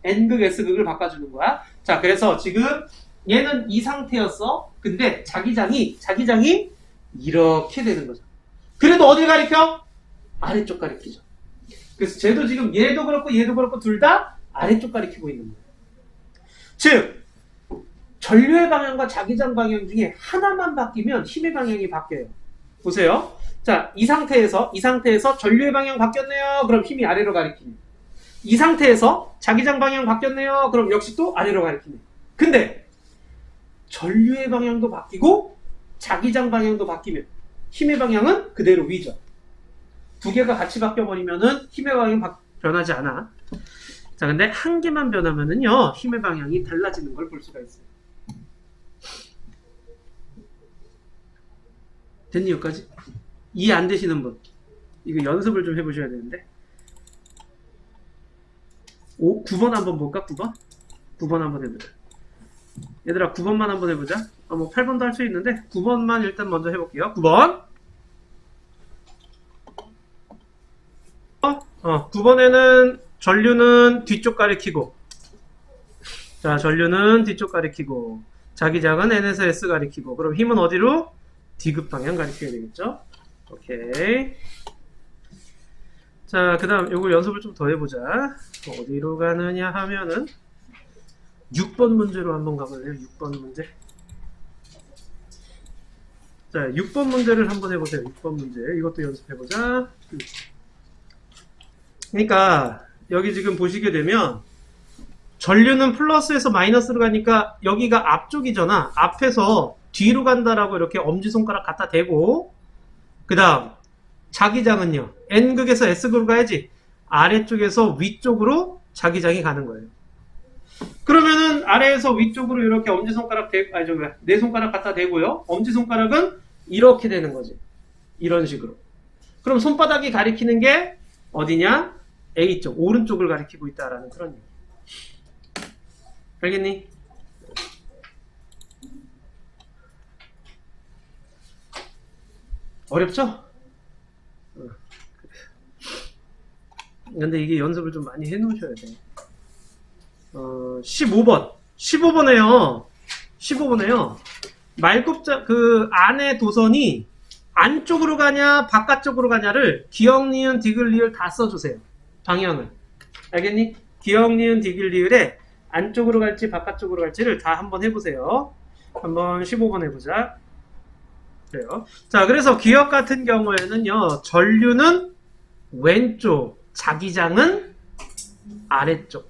N극, S극을 바꿔주는 거야. 자, 그래서 지금 얘는 이 상태였어. 근데 자기장이 이렇게 되는 거죠. 그래도 어딜 가리켜? 아래쪽 가리키죠. 그래서 쟤도 지금 얘도 그렇고 둘 다 아래쪽 가리키고 있는 거예요. 즉, 전류의 방향과 자기장 방향 중에 하나만 바뀌면 힘의 방향이 바뀌어요. 보세요. 자, 이 상태에서 전류의 방향 바뀌었네요. 그럼 힘이 아래로 가리킵니다. 이 상태에서 자기장 방향 바뀌었네요. 그럼 역시 또 아래로 가리킵니다. 근데 전류의 방향도 바뀌고 자기장 방향도 바뀌면 힘의 방향은 그대로 위죠. 두 개가 같이 바뀌어버리면은 힘의 방향이 변하지 않아. 자, 근데 한 개만 변하면은요, 힘의 방향이 달라지는 걸 볼 수가 있어요. 됐니, 여기까지? 이해 안 되시는 분? 이거 연습을 좀 해보셔야 되는데. 9번 한번 볼까? 9번? 9번 한번 해보자. 얘들아, 9번만 한번 해보자. 뭐 8번도 할 수 있는데 9번만 일단 먼저 해볼게요. 9번. 9번에는 전류는 뒤쪽 가리키고, 자, 전류는 뒤쪽 가리키고, 자기장은 N에서 S 가리키고, 그럼 힘은 어디로? D급 방향 가리켜야 되겠죠? 오케이. 자, 그 다음 요걸 연습을 좀 더 해보자. 어디로 가느냐 하면은 6번 문제로 한번 가볼래요? 6번 문제. 자, 6번 문제를 한번 해보세요. 6번 문제. 이것도 연습해보자. 그러니까 여기 지금 보시게 되면 전류는 플러스에서 마이너스로 가니까 여기가 앞쪽이잖아. 앞에서 뒤로 간다라고 이렇게 엄지손가락 갖다 대고, 그 다음 자기장은요, N극에서 S극으로 가야지 아래쪽에서 위쪽으로 자기장이 가는 거예요. 그러면은 아래에서 위쪽으로 이렇게 엄지손가락 네 손가락 갖다 대고요, 엄지손가락은 이렇게 되는 거지. 이런 식으로. 그럼 손바닥이 가리키는 게 어디냐? A쪽, 오른쪽을 가리키고 있다라는 그런 얘기. 알겠니? 어렵죠? 근데 이게 연습을 좀 많이 해 놓으셔야 돼. 15번. 15번에요. 말굽자, 그 안에 도선이 안쪽으로 가냐, 바깥쪽으로 가냐를 기역, 니은, 디귿, 리을 다 써주세요. 방향을. 알겠니? 기역, 니은, 디귿, 리을에 안쪽으로 갈지, 바깥쪽으로 갈지를 다 한번 해보세요. 한번 15번 해보자. 그래요. 자, 그래서 기역 같은 경우에는요, 전류는 왼쪽, 자기장은 아래쪽.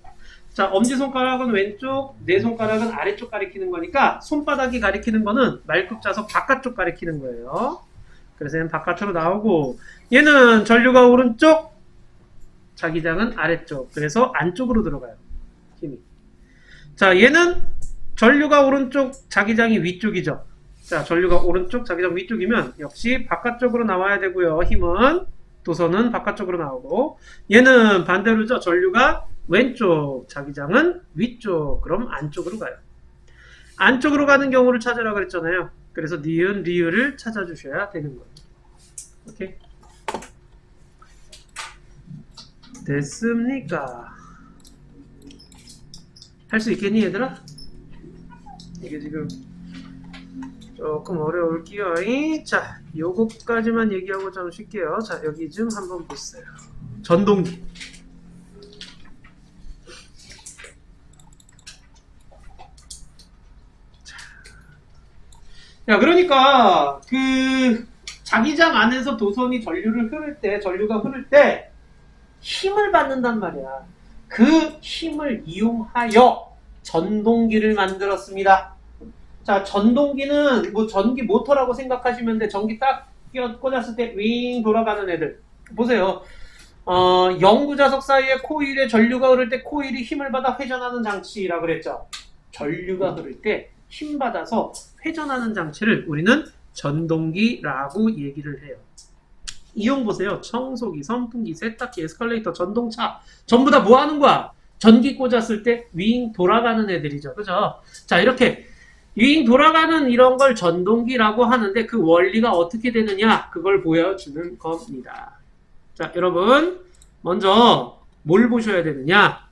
자, 엄지손가락은 왼쪽, 네 손가락은 아래쪽 가리키는 거니까 손바닥이 가리키는 거는 말굽자서 바깥쪽 가리키는 거예요. 그래서 얘는 바깥으로 나오고, 얘는 전류가 오른쪽, 자기장은 아래쪽. 그래서 안쪽으로 들어가요. 힘이. 자, 얘는 전류가 오른쪽, 자기장이 위쪽이죠. 자, 전류가 오른쪽, 자기장 위쪽이면 역시 바깥쪽으로 나와야 되고요. 힘은, 도선은 바깥쪽으로 나오고, 얘는 반대로죠. 전류가 왼쪽, 자기장은 위쪽. 그럼 안쪽으로 가요. 안쪽으로 가는 경우를 찾으라 그랬잖아요. 그래서 니은, 리을을 찾아주셔야 되는 거예요. 오케이? 됐습니까? 할 수 있겠니, 얘들아? 이게 지금 조금 어려울게요. 자, 요거까지만 얘기하고 좀 쉴게요. 자, 여기 좀 한번 보세요. 전동기. 야, 그러니까 그 자기장 안에서 도선이 전류가 흐를 때 힘을 받는단 말이야. 그 힘을 이용하여 전동기를 만들었습니다. 자, 전동기는 뭐 전기 모터라고 생각하시면 돼. 전기 딱 꽂았을 때 윙 돌아가는 애들. 보세요. 영구자석 사이에 코일에 전류가 흐를 때 코일이 힘을 받아 회전하는 장치라고 그랬죠. 전류가 흐를 때 힘 받아서 회전하는 장치를 우리는 전동기라고 얘기를 해요. 이용 보세요. 청소기, 선풍기, 세탁기, 에스컬레이터, 전동차 전부 다 뭐 하는 거야? 전기 꽂았을 때 윙 돌아가는 애들이죠. 그죠? 자, 이렇게 윙 돌아가는 이런 걸 전동기라고 하는데 그 원리가 어떻게 되느냐? 그걸 보여주는 겁니다. 자, 여러분 먼저 뭘 보셔야 되느냐?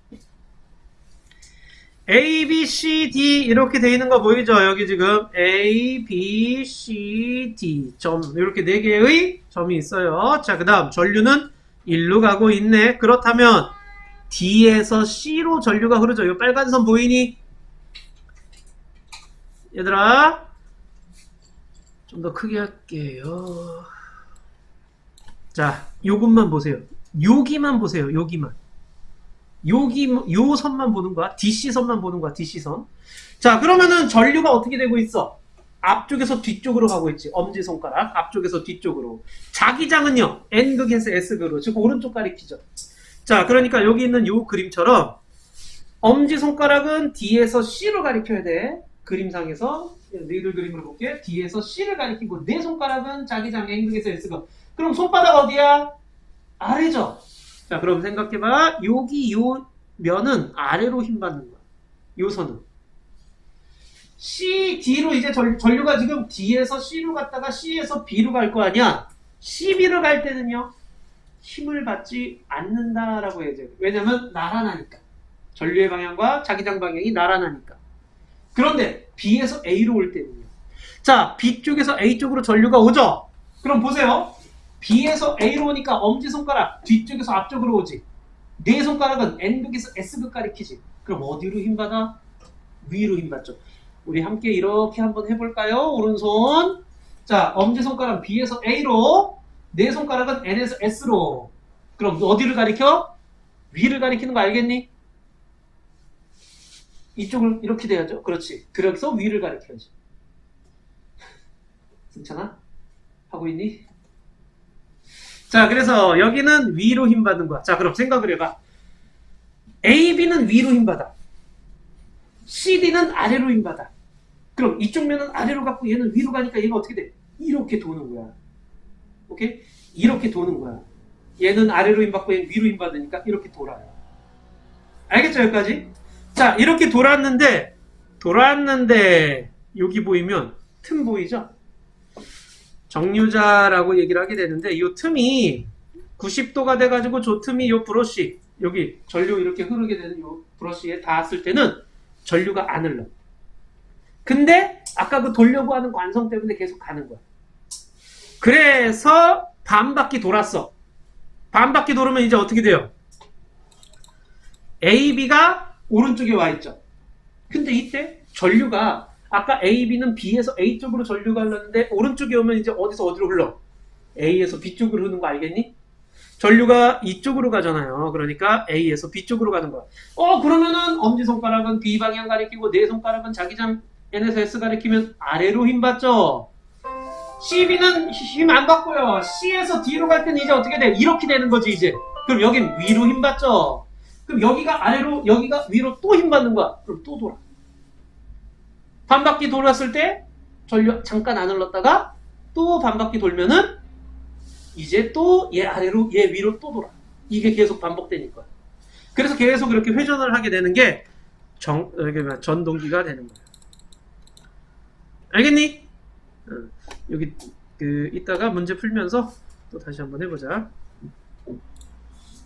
A, B, C, D 이렇게 돼 있는 거 보이죠? 여기 지금 A, B, C, D 점 이렇게 4개의 점이 있어요. 자, 그 다음 전류는 1로 가고 있네. 그렇다면 D에서 C로 전류가 흐르죠. 이 빨간 선 보이니? 얘들아 좀 더 크게 할게요. 자, 요것만 보세요. 여기만 보세요. 여기만. 요 선만 보는 거야. DC 선만 보는 거야. DC 선. 자, 그러면은 전류가 어떻게 되고 있어? 앞쪽에서 뒤쪽으로 가고 있지. 엄지손가락 앞쪽에서 뒤쪽으로. 자기장은요, N극에서 S극으로, 즉 오른쪽 가리키죠. 자, 그러니까 여기 있는 요 그림처럼 엄지손가락은 D에서 C로 가리켜야 돼. 그림상에서 너희들 그림을 볼게. D에서 C를 가리키고 내 손가락은 자기장 N극에서 S극. 그럼 손바닥 어디야? 아래죠. 자, 그럼 생각해봐. 여기 요 면은 아래로 힘 받는 거야. 요 선은. C, D로 이제 전류가 지금 D에서 C로 갔다가 C에서 B로 갈 거 아니야? C, B로 갈 때는요. 힘을 받지 않는다라고 해야 돼요. 왜냐면 나란하니까. 전류의 방향과 자기장 방향이 나란하니까. 그런데 B에서 A로 올 때는요. 자, B 쪽에서 A 쪽으로 전류가 오죠? 그럼 보세요. B에서 A로 오니까 엄지손가락 뒤쪽에서 앞쪽으로 오지. 네 손가락은 N극에서 S극 가리키지. 그럼 어디로 힘받아? 위로 힘받죠. 우리 함께 이렇게 한번 해볼까요? 오른손. 자, 엄지손가락은 B에서 A로, 네 손가락은 N에서 S로. 그럼 어디를 가리켜? 위를 가리키는 거 알겠니? 이쪽을 이렇게 돼야죠. 그렇지. 그래서 위를 가리켜야지. 승찬아? 하고 있니? 자, 그래서 여기는 위로 힘받는 거야. 자, 그럼 생각을 해봐. AB는 위로 힘받아. CD는 아래로 힘받아. 그럼 이쪽 면은 아래로 갖고 얘는 위로 가니까 얘가 어떻게 돼? 이렇게 도는 거야. 오케이? 이렇게 도는 거야. 얘는 아래로 힘받고 얘는 위로 힘받으니까 이렇게 돌아요. 알겠죠? 여기까지? 자, 이렇게 돌았는데 여기 보이면 틈 보이죠? 정류자라고 얘기를 하게 되는데 이 틈이 90도가 돼가지고 저 틈이 이 브러쉬 여기 전류 이렇게 흐르게 되는 이 브러쉬에 닿았을 때는 전류가 안 흘러. 근데 아까 그 돌려고 하는 관성 때문에 계속 가는 거야. 그래서 반 바퀴 돌았어. 반 바퀴 돌으면 이제 어떻게 돼요? AB가 오른쪽에 와 있죠. 근데 이때 전류가 아까 AB는 B에서 A 쪽으로 전류가 흘렀는데 오른쪽에 오면 이제 어디로 흘러? A에서 B 쪽으로 흐르는 거 알겠니? 전류가 이쪽으로 가잖아요. 그러니까 A에서 B 쪽으로 가는 거야. 그러면은 엄지손가락은 B 방향 가리키고 네 손가락은 자기장 N에서 S 가리키면 아래로 힘 받죠. CB는 힘 안 받고요. C에서 D로 갈 때는 이제 어떻게 돼? 이렇게 되는 거지 이제. 그럼 여긴 위로 힘 받죠. 그럼 여기가 아래로 여기가 위로 또 힘 받는 거야. 그럼 또 돌아. 반 바퀴 돌았을 때 전류 잠깐 안 흘렀다가 또 반 바퀴 돌면은 이제 또 얘 아래로 얘 위로 또 돌아. 이게 계속 반복되니까. 그래서 계속 이렇게 회전을 하게 되는 게 전동기가 되는 거야. 알겠니? 여기 이따가 문제 풀면서 또 다시 한번 해보자.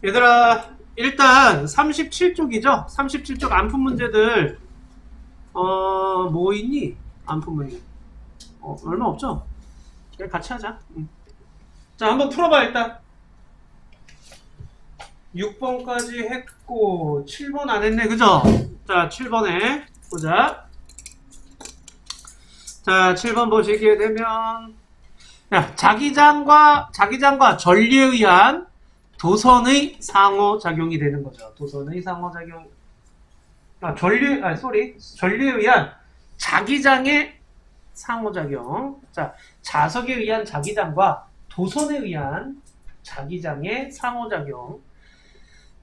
얘들아, 일단 37쪽이죠? 37쪽 안푼 문제들 뭐 있니? 안푼 문제 얼마 없죠? 그냥 같이 하자. 자, 한번 풀어봐. 일단 6번까지 했고 7번 안 했네, 그죠? 자, 7번에 보자. 자, 7번 보시게 되면 자기장과 전류에 의한 도선의 상호작용이 되는 거죠. 도선의 상호작용. 전류에 의한 자기장의 상호작용. 자, 자석에 의한 자기장과 도선에 의한 자기장의 상호작용.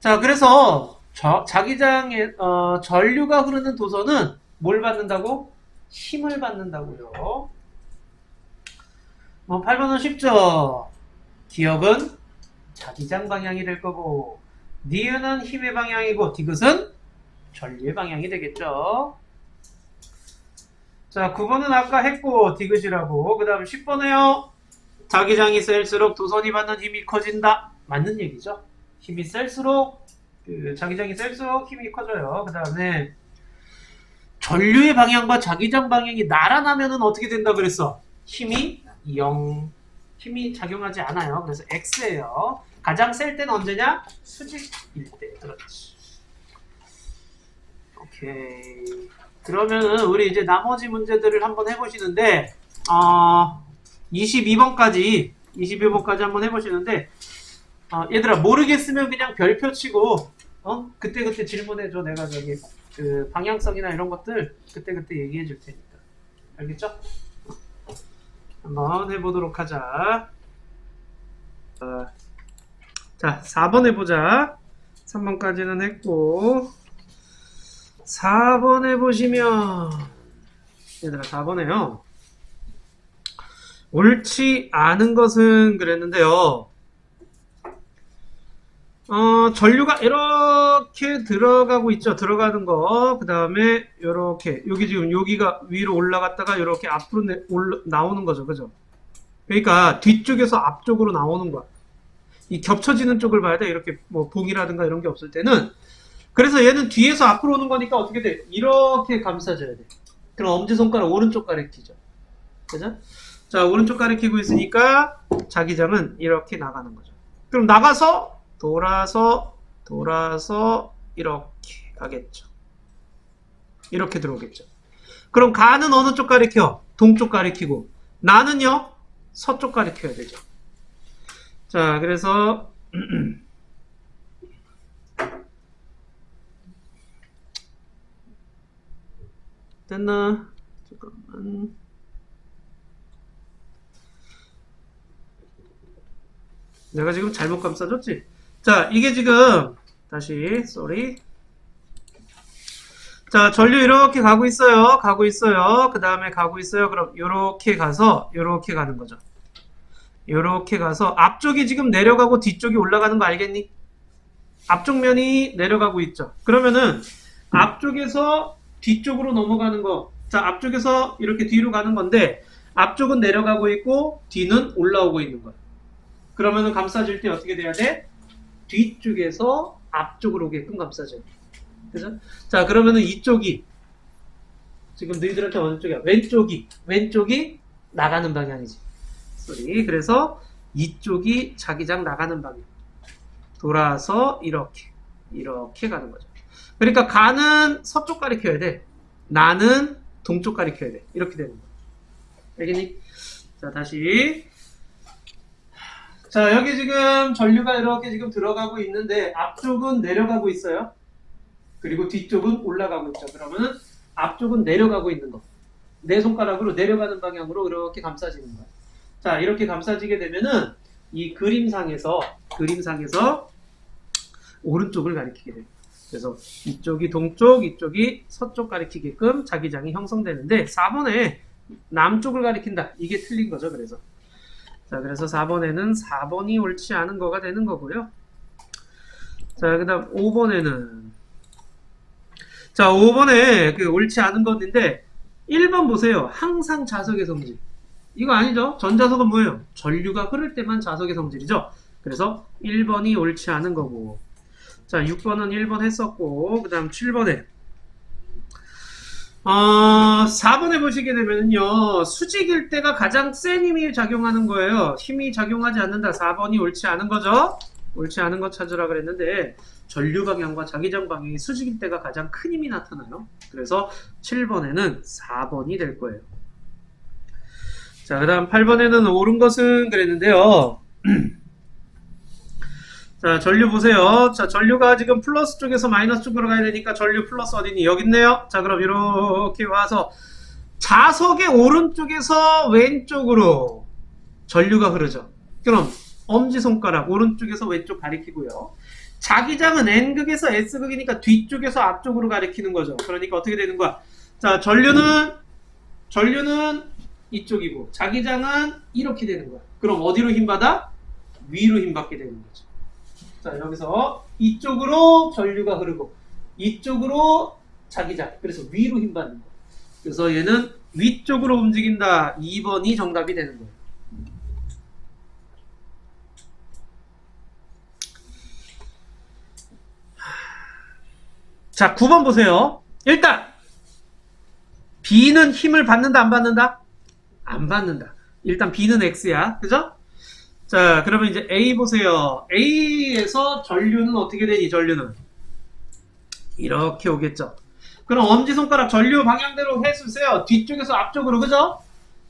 자, 그래서 자기장의 전류가 흐르는 도선은 뭘 받는다고? 힘을 받는다고요. 8번은 쉽죠. 기역은 자기장 방향이 될 거고, 니은은 힘의 방향이고, 디귿은 전류의 방향이 되겠죠. 자, 9번은 아까 했고 디귿이라고. 그 다음 10번에요. 자기장이 셀수록 도선이 받는 힘이 커진다. 맞는 얘기죠. 힘이 셀수록 자기장이 셀수록 힘이 커져요. 그 다음에 전류의 방향과 자기장 방향이 나란하면은 어떻게 된다 그랬어? 힘이 0. 힘이 작용하지 않아요. 그래서 X예요. 가장 셀 때는 언제냐? 수직일 때. 그렇지. 오케이. 그러면은 우리 이제 나머지 문제들을 한번 해보시는데 22번까지 한번 해보시는데 얘들아 모르겠으면 그냥 별표 치고 그때 질문해줘. 내가 저기 그 방향성이나 이런 것들 그때 얘기해 줄 테니까. 알겠죠? 한번 해보도록 하자. 자, 4번 해보자. 3번까지는 했고 4번에 보시면 얘들아 4번에요. 옳지 않은 것은 그랬는데요. 전류가 이렇게 들어가고 있죠. 들어가는 거. 그 다음에 이렇게 여기 지금 여기가 위로 올라갔다가 이렇게 앞으로 나오는 거죠. 그죠? 그러니까 뒤쪽에서 앞쪽으로 나오는 거야. 이 겹쳐지는 쪽을 봐야 돼. 이렇게 뭐 봉이라든가 이런 게 없을 때는. 그래서 얘는 뒤에서 앞으로 오는 거니까 어떻게 돼? 이렇게 감싸줘야 돼. 그럼 엄지손가락 오른쪽 가리키죠. 그죠? 자, 오른쪽 가리키고 있으니까 자기장은 이렇게 나가는 거죠. 그럼 나가서 돌아서 이렇게 가겠죠. 이렇게 들어오겠죠. 그럼 가는 어느 쪽 가리켜? 동쪽 가리키고, 나는요? 서쪽 가리켜야 되죠. 자, 그래서 됐나? 잠깐만. 내가 지금 잘못 감싸줬지? 자, 이게 지금 다시 쏘리. 자, 전류 이렇게 가고 있어요. 그 다음에 가고 있어요. 그럼 요렇게 가서 요렇게 가는 거죠. 요렇게 가서 앞쪽이 지금 내려가고 뒤쪽이 올라가는 거 알겠니? 앞쪽 면이 내려가고 있죠. 그러면은 앞쪽에서 뒤쪽으로 넘어가는 거. 자, 앞쪽에서 이렇게 뒤로 가는 건데 앞쪽은 내려가고 있고 뒤는 올라오고 있는 거야. 그러면은 감싸줄 때 어떻게 돼야 돼? 뒤쪽에서 앞쪽으로 오게끔 감싸줘야 돼. 그죠? 자, 그러면은 이쪽이 지금 너희들한테 어느 쪽이야? 왼쪽이 나가는 방향이지. 쏘리. 그래서 이쪽이 자기장 나가는 방향. 돌아서 이렇게 가는 거죠. 그러니까 가는 서쪽 가리켜야 돼. 나는 동쪽 가리켜야 돼. 이렇게 되는 거야. 알겠니? 자, 다시. 자, 여기 지금 전류가 이렇게 지금 들어가고 있는데 앞쪽은 내려가고 있어요. 그리고 뒤쪽은 올라가고 있죠. 그러면은 앞쪽은 내려가고 있는 거. 내 손가락으로 내려가는 방향으로 이렇게 감싸지는 거야. 자, 이렇게 감싸지게 되면은 이 그림상에서 오른쪽을 가리키게 돼요. 그래서 이쪽이 동쪽, 이쪽이 서쪽 가리키게끔 자기장이 형성되는데 4번에 남쪽을 가리킨다. 이게 틀린 거죠. 그래서 자, 그래서 4번에는 4번이 옳지 않은 거가 되는 거고요. 자, 그 다음 5번에는 자, 5번에 그 옳지 않은 건데 1번 보세요. 항상 자석의 성질. 이거 아니죠? 전자석은 뭐예요? 전류가 흐를 때만 자석의 성질이죠. 그래서 1번이 옳지 않은 거고. 자, 6번은 1번 했었고, 그 다음 7번에 4번에 보시게 되면요, 수직일 때가 가장 센 힘이 작용하는 거예요. 힘이 작용하지 않는다. 4번이 옳지 않은 거죠. 옳지 않은 거 찾으라 그랬는데 전류 방향과 자기장 방향이 수직일 때가 가장 큰 힘이 나타나요. 그래서 7번에는 4번이 될 거예요. 자, 그 다음 8번에는 옳은 것은 그랬는데요. 자, 전류 보세요. 자, 전류가 지금 플러스 쪽에서 마이너스 쪽으로 가야 되니까 전류 플러스 어디니? 여기 있네요. 자, 그럼 이렇게 와서 자석의 오른쪽에서 왼쪽으로 전류가 흐르죠. 그럼 엄지손가락 오른쪽에서 왼쪽 가리키고요. 자기장은 N극에서 S극이니까 뒤쪽에서 앞쪽으로 가리키는 거죠. 그러니까 어떻게 되는 거야? 자, 전류는 이쪽이고 자기장은 이렇게 되는 거야. 그럼 어디로 힘받아? 위로 힘받게 되는 거죠. 자, 여기서 이쪽으로 전류가 흐르고 이쪽으로 자기장. 그래서 위로 힘받는 거야. 그래서 얘는 위쪽으로 움직인다. 2번이 정답이 되는 거예요. 자, 9번 보세요. 일단 B는 힘을 받는다, 안 받는다? 안 받는다. 일단 B는 X야. 그죠? 자, 그러면 이제 A 보세요. A에서 전류는 어떻게 되니? 전류는 이렇게 오겠죠. 그럼 엄지손가락 전류 방향대로 해주세요. 뒤쪽에서 앞쪽으로. 그죠?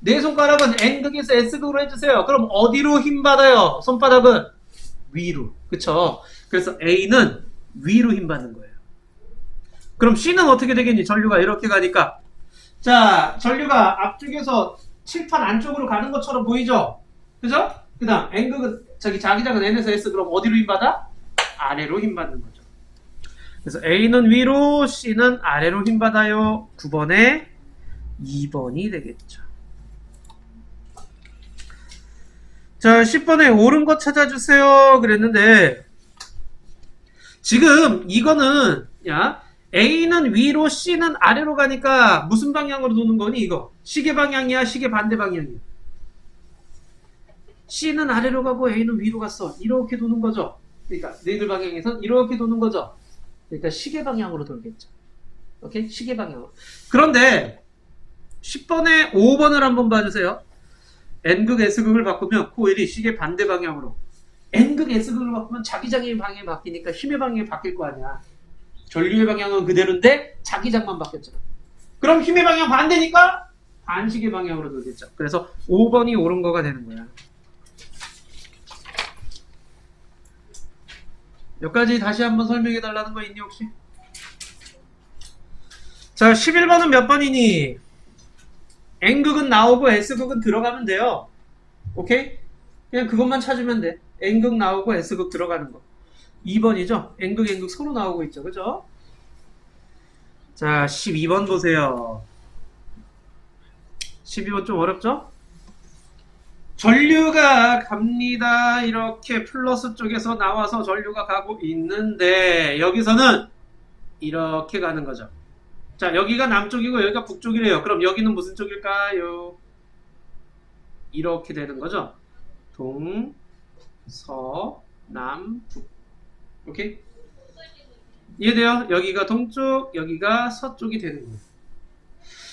내 손가락은 N극에서 S극으로 해주세요. 그럼 어디로 힘 받아요? 손바닥은 위로. 그쵸? 그래서 A는 위로 힘 받는 거예요. 그럼 C는 어떻게 되겠니? 전류가 이렇게 가니까. 자, 전류가 앞쪽에서 칠판 안쪽으로 가는 것처럼 보이죠? 그죠? 그 다음 N극은 자기장은 N에서 S. 그럼 어디로 힘받아? 아래로 힘받는 거죠. 그래서 A는 위로, C는 아래로 힘받아요. 9번에 2번이 되겠죠. 자, 10번에 옳은 거 찾아주세요 그랬는데 지금 이거는 A는 위로, C는 아래로 가니까 무슨 방향으로 도는 거니? 이거 시계 방향이야? 시계 반대 방향이야? C는 아래로 가고 A는 위로 갔어. 이렇게 도는 거죠. 그러니까 너희들 방향에선 이렇게 도는 거죠. 그러니까 시계 방향으로 돌겠죠. 오케이? 시계 방향으로. 그런데 10번에 5번을 한번 봐주세요. N극 S극을 바꾸면 코일이 시계 반대 방향으로. N극 S극을 바꾸면 자기장의 방향이 바뀌니까 힘의 방향이 바뀔 거 아니야. 전류의 방향은 그대로인데 자기장만 바뀌었잖아. 그럼 힘의 방향 반대니까 반시계 방향으로 돌겠죠. 그래서 5번이 옳은 거가 되는 거야. 여기까지 다시 한번 설명해 달라는 거 있니 혹시? 자, 11번은 몇 번이니? N극은 나오고 S극은 들어가면 돼요. 오케이? 그냥 그것만 찾으면 돼. N극 나오고 S극 들어가는 거. 2번이죠? N극, N극 서로 나오고 있죠. 그죠? 자, 12번 보세요. 12번 좀 어렵죠? 전류가 갑니다. 이렇게 플러스 쪽에서 나와서 전류가 가고 있는데 여기서는 이렇게 가는 거죠. 자, 여기가 남쪽이고 여기가 북쪽이래요. 그럼 여기는 무슨 쪽일까요? 이렇게 되는 거죠. 동, 서, 남, 북. 오케이? 이해돼요? 여기가 동쪽, 여기가 서쪽이 되는 거예요.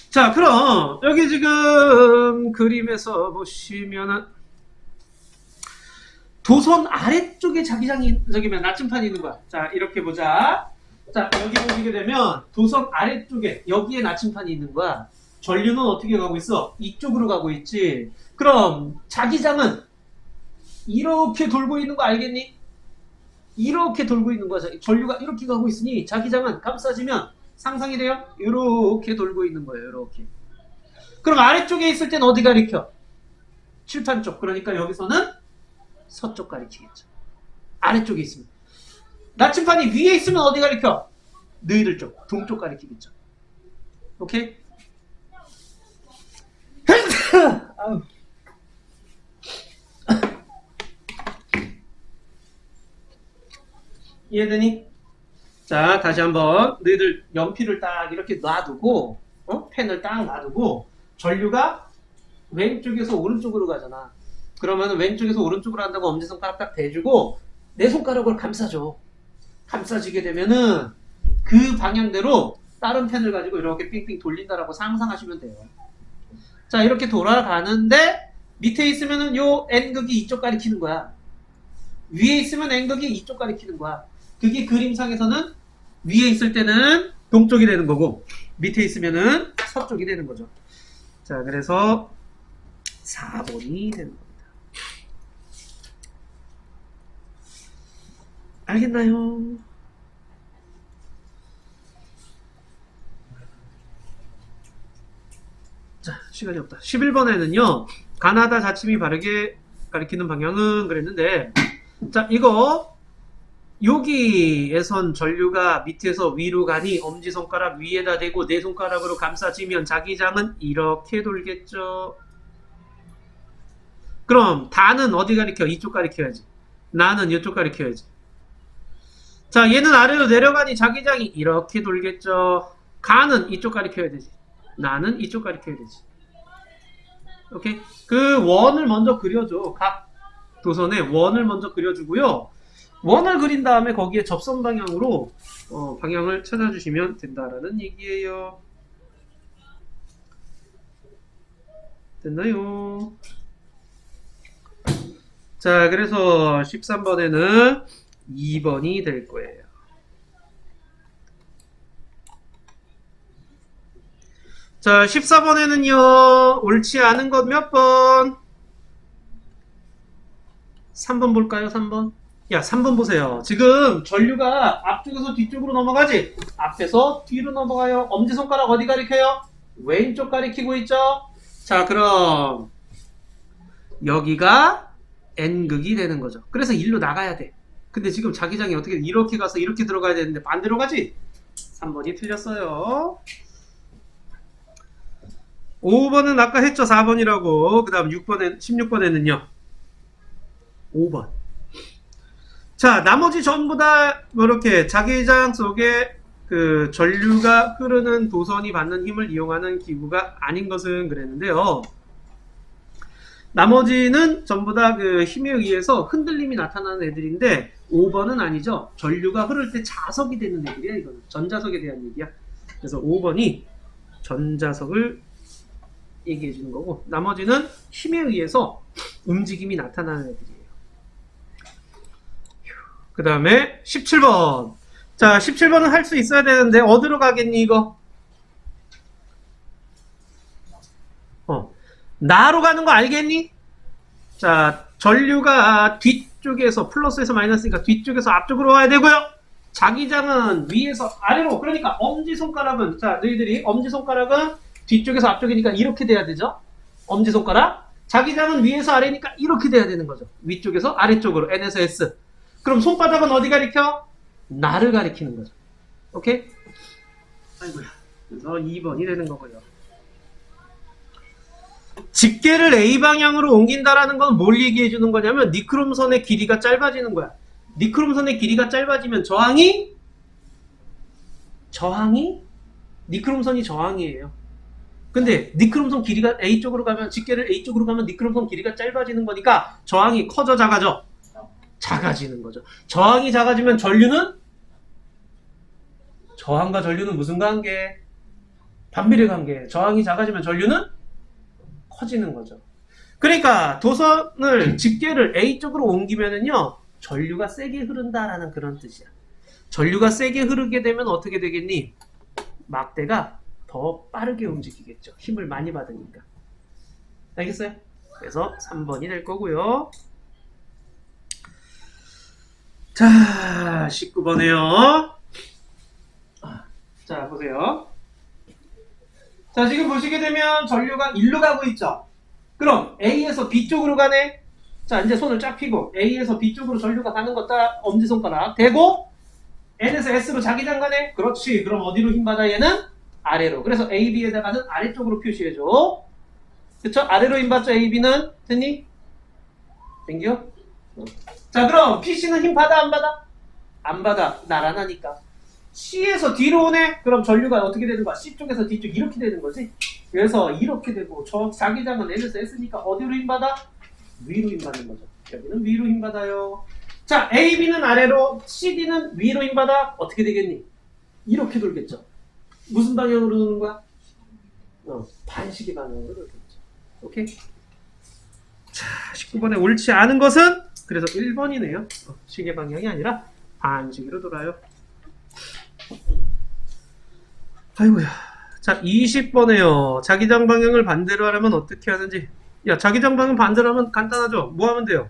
자, 그럼 여기 지금 그림에서 보시면은 도선 아래쪽에 자기장이 저기면 나침판이 있는 거야. 자, 이렇게 보자. 자, 여기 보시게 되면 도선 아래쪽에 여기에 나침판이 있는 거야. 전류는 어떻게 가고 있어? 이쪽으로 가고 있지. 그럼 자기장은 이렇게 돌고 있는 거 알겠니? 이렇게 돌고 있는 거야. 전류가 이렇게 가고 있으니 자기장은 감싸지면 상상이 돼요? 이렇게 돌고 있는 거예요. 이렇게. 그럼 아래쪽에 있을 땐 어디 가리켜? 칠판 쪽. 그러니까 여기서는 서쪽 가리키겠죠. 아래쪽에 있으면. 나침판이 위에 있으면 어디 가리켜? 너희들 쪽. 동쪽 가리키겠죠. 오케이? 이해되니? 자, 다시 한번 너희들 연필을 딱 이렇게 놔두고 펜을 딱 놔두고 전류가 왼쪽에서 오른쪽으로 가잖아. 그러면 왼쪽에서 오른쪽으로 한다고 엄지손가락 딱 대주고 내 손가락을 감싸줘. 감싸지게 되면은 그 방향대로 다른 펜을 가지고 이렇게 삥삥 돌린다라고 상상하시면 돼요. 자, 이렇게 돌아가는데 밑에 있으면은 요 N극이 이쪽 가리키는 거야. 위에 있으면 N극이 이쪽 가리키는 거야. 그게 그림상에서는 위에 있을 때는 동쪽이 되는 거고 밑에 있으면은 서쪽이 되는 거죠. 자, 그래서 4번이 되는 겁니다. 알겠나요? 자, 시간이 없다. 11번에는요 가나다 자침이 바르게 가리키는 방향은 그랬는데, 자, 이거 여기에선 전류가 밑에서 위로 가니 엄지손가락 위에다 대고 내 손가락으로 감싸지면 자기장은 이렇게 돌겠죠. 그럼 다는 어디 가리켜? 이쪽 가리켜야지. 나는 이쪽 가리켜야지. 자, 얘는 아래로 내려가니 자기장이 이렇게 돌겠죠. 가는 이쪽 가리켜야 되지. 나는 이쪽 가리켜야 되지. 오케이? 그 원을 먼저 그려줘. 각 도선에 원을 먼저 그려주고요. 원을 그린 다음에 거기에 접선 방향으로 방향을 찾아주시면 된다라는 얘기예요. 됐나요? 자, 그래서 13번에는 2번이 될 거예요. 자, 14번에는요 옳지 않은 것 몇 번? 3번 볼까요? 3번? 야, 3번 보세요. 지금 전류가 앞쪽에서 뒤쪽으로 넘어가지? 앞에서 뒤로 넘어가요. 엄지손가락 어디 가리켜요? 왼쪽 가리키고 있죠? 자, 그럼 여기가 N극이 되는 거죠. 그래서 일로 나가야 돼. 근데 지금 자기장이 어떻게 이렇게 가서 이렇게 들어가야 되는데 반대로 가지? 3번이 틀렸어요. 5번은 아까 했죠. 4번이라고. 그 다음 16번에는요 5번. 자, 나머지 전부 다 이렇게 자기장 속에 그 전류가 흐르는 도선이 받는 힘을 이용하는 기구가 아닌 것은 그랬는데요. 나머지는 전부 다 그 힘에 의해서 흔들림이 나타나는 애들인데 5번은 아니죠. 전류가 흐를 때 자석이 되는 애들이야. 이거는 전자석에 대한 얘기야. 그래서 5번이 전자석을 얘기해 주는 거고, 나머지는 힘에 의해서 움직임이 나타나는 애들이에요. 그 다음에 17번. 자, 17번은 할 수 있어야 되는데 어디로 가겠니 이거? 나로 가는 거 알겠니? 자, 전류가 뒤쪽에서 플러스에서 마이너스니까 뒤쪽에서 앞쪽으로 와야 되고요. 자기장은 위에서 아래로, 그러니까 엄지손가락은, 자, 너희들이 엄지손가락은 뒤쪽에서 앞쪽이니까 이렇게 돼야 되죠. 엄지손가락. 자기장은 위에서 아래니까 이렇게 돼야 되는 거죠. 위쪽에서 아래쪽으로, N에서 S. 그럼 손바닥은 어디 가리켜? 나를 가리키는 거죠. 오케이? 아이고야. 그래서 2번이 되는 거고요. 집게를 A 방향으로 옮긴다라는 건 뭘 얘기해 주는 거냐면 니크롬선의 길이가 짧아지는 거야. 니크롬선의 길이가 짧아지면 저항이 니크롬선이 저항이에요. 근데 니크롬선 길이가 A 쪽으로 가면, 집게를 A 쪽으로 가면 니크롬선 길이가 짧아지는 거니까 저항이 커져 작아져? 작아지는 거죠. 저항이 작아지면 저항과 전류는 무슨 관계? 반비례 관계. 저항이 작아지면 전류는 커지는 거죠. 그러니까 도선을, 집게를 A 쪽으로 옮기면은요, 전류가 세게 흐른다라는 그런 뜻이야. 전류가 세게 흐르게 되면 어떻게 되겠니? 막대가 더 빠르게 움직이겠죠. 힘을 많이 받으니까. 알겠어요? 그래서 3번이 될 거고요. 자, 19번에요. 자, 보세요. 자, 지금 보시게 되면 전류가 일로 가고 있죠. 그럼 A에서 B 쪽으로 가네. 자, 이제 손을 쫙 펴고 A에서 B 쪽으로 전류가 가는 것 딱 엄지손가락 대고 N에서 S로 자기장 가네. 그렇지. 그럼 어디로 힘받아 얘는? 아래로. 그래서 A, B에다가는 아래쪽으로 표시해줘. 그쵸? 아래로 힘받죠. A, B는. 됐니? 땡겨? 자, 그럼 PC는 힘 받아 안 받아? 안 받아. 나란하니까. C에서 뒤로 오네? 그럼 전류가 어떻게 되는 거야? C 쪽에서 D 쪽 이렇게 되는 거지? 그래서 이렇게 되고, 저 자기장은 N에서 S니까 어디로 힘받아? 위로 힘받는 거죠. 여기는 위로 힘받아요. 자, A, B는 아래로, C, D는 위로 힘받아. 어떻게 되겠니? 이렇게 돌겠죠. 무슨 방향으로 도는 거야? 반시계 방향으로 돌겠죠. 오케이? 자, 19번에 옳지 않은 것은 그래서 1번이네요. 시계 방향이 아니라 반시계로 돌아요. 아이고야. 자, 20번에요. 자기장 방향을 반대로 하려면 어떻게 하는지. 야, 자기장 방향 반대로 하면 간단하죠? 뭐 하면 돼요?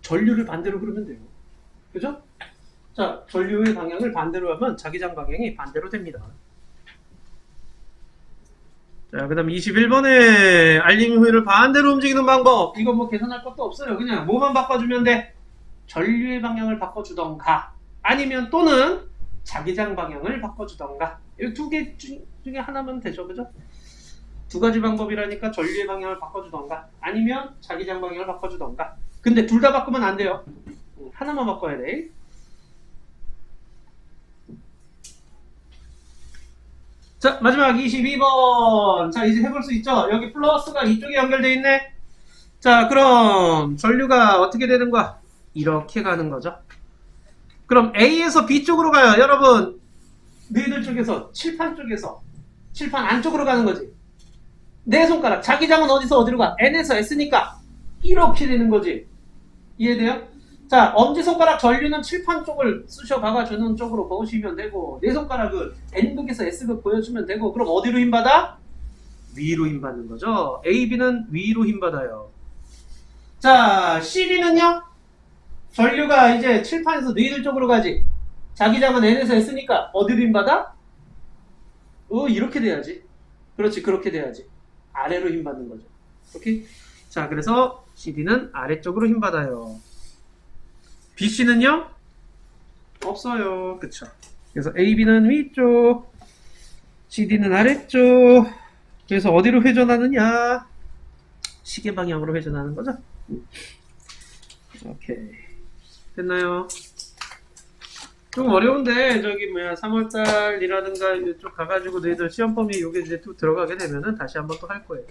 전류를 반대로 흐르면 돼요. 그죠? 자, 전류의 방향을 반대로 하면 자기장 방향이 반대로 됩니다. 자, 그 다음 21번에 알림 후위를 반대로 움직이는 방법. 이거 뭐 계산할 것도 없어요. 그냥 뭐만 바꿔주면 돼? 전류의 방향을 바꿔주던가, 아니면 또는 자기장 방향을 바꿔주던가. 이 두 개 중에 하나면 되죠. 그죠? 두 가지 방법이라니까 전류의 방향을 바꿔주던가, 아니면 자기장 방향을 바꿔주던가. 근데 둘 다 바꾸면 안 돼요. 하나만 바꿔야 돼. 자, 마지막 22번. 자, 이제 해볼 수 있죠? 여기 플러스가 이쪽에 연결되어 있네. 자, 그럼 전류가 어떻게 되는 거야? 이렇게 가는 거죠. 그럼 A에서 B 쪽으로 가요. 여러분, 너희들 쪽에서, 칠판 쪽에서, 칠판 안쪽으로 가는 거지. 내 손가락, 자기장은 어디서 어디로 가? N에서 S니까 이렇게 되는 거지. 이해돼요? 자, 엄지손가락 전류는 칠판 쪽을 쑤셔 박아주는 쪽으로 보시면 되고, 내 손가락은 N극에서 S극 보여주면 되고, 그럼 어디로 힘받아? 위로 힘받는 거죠. A, B는 위로 힘받아요. 자, C, D는요? 전류가 이제 칠판에서 너희들 쪽으로 가지. 자기장은 N에서 S니까 어디로 힘받아? 이렇게 돼야지. 그렇지, 그렇게 돼야지. 아래로 힘받는 거죠. 오케이? 자, 그래서 CD는 아래쪽으로 힘받아요. BC는요? 없어요. 그쵸? 그래서 AB는 위쪽, CD는 아래쪽. 그래서 어디로 회전하느냐? 시계 방향으로 회전하는 거죠? 오케이. 됐나요? 좀 어려운데, 저기 3월달이라든가 이쪽 가가지고 너희들 시험 범위 요게 이제 또 들어가게 되면은 다시 한번 또 할 거예요.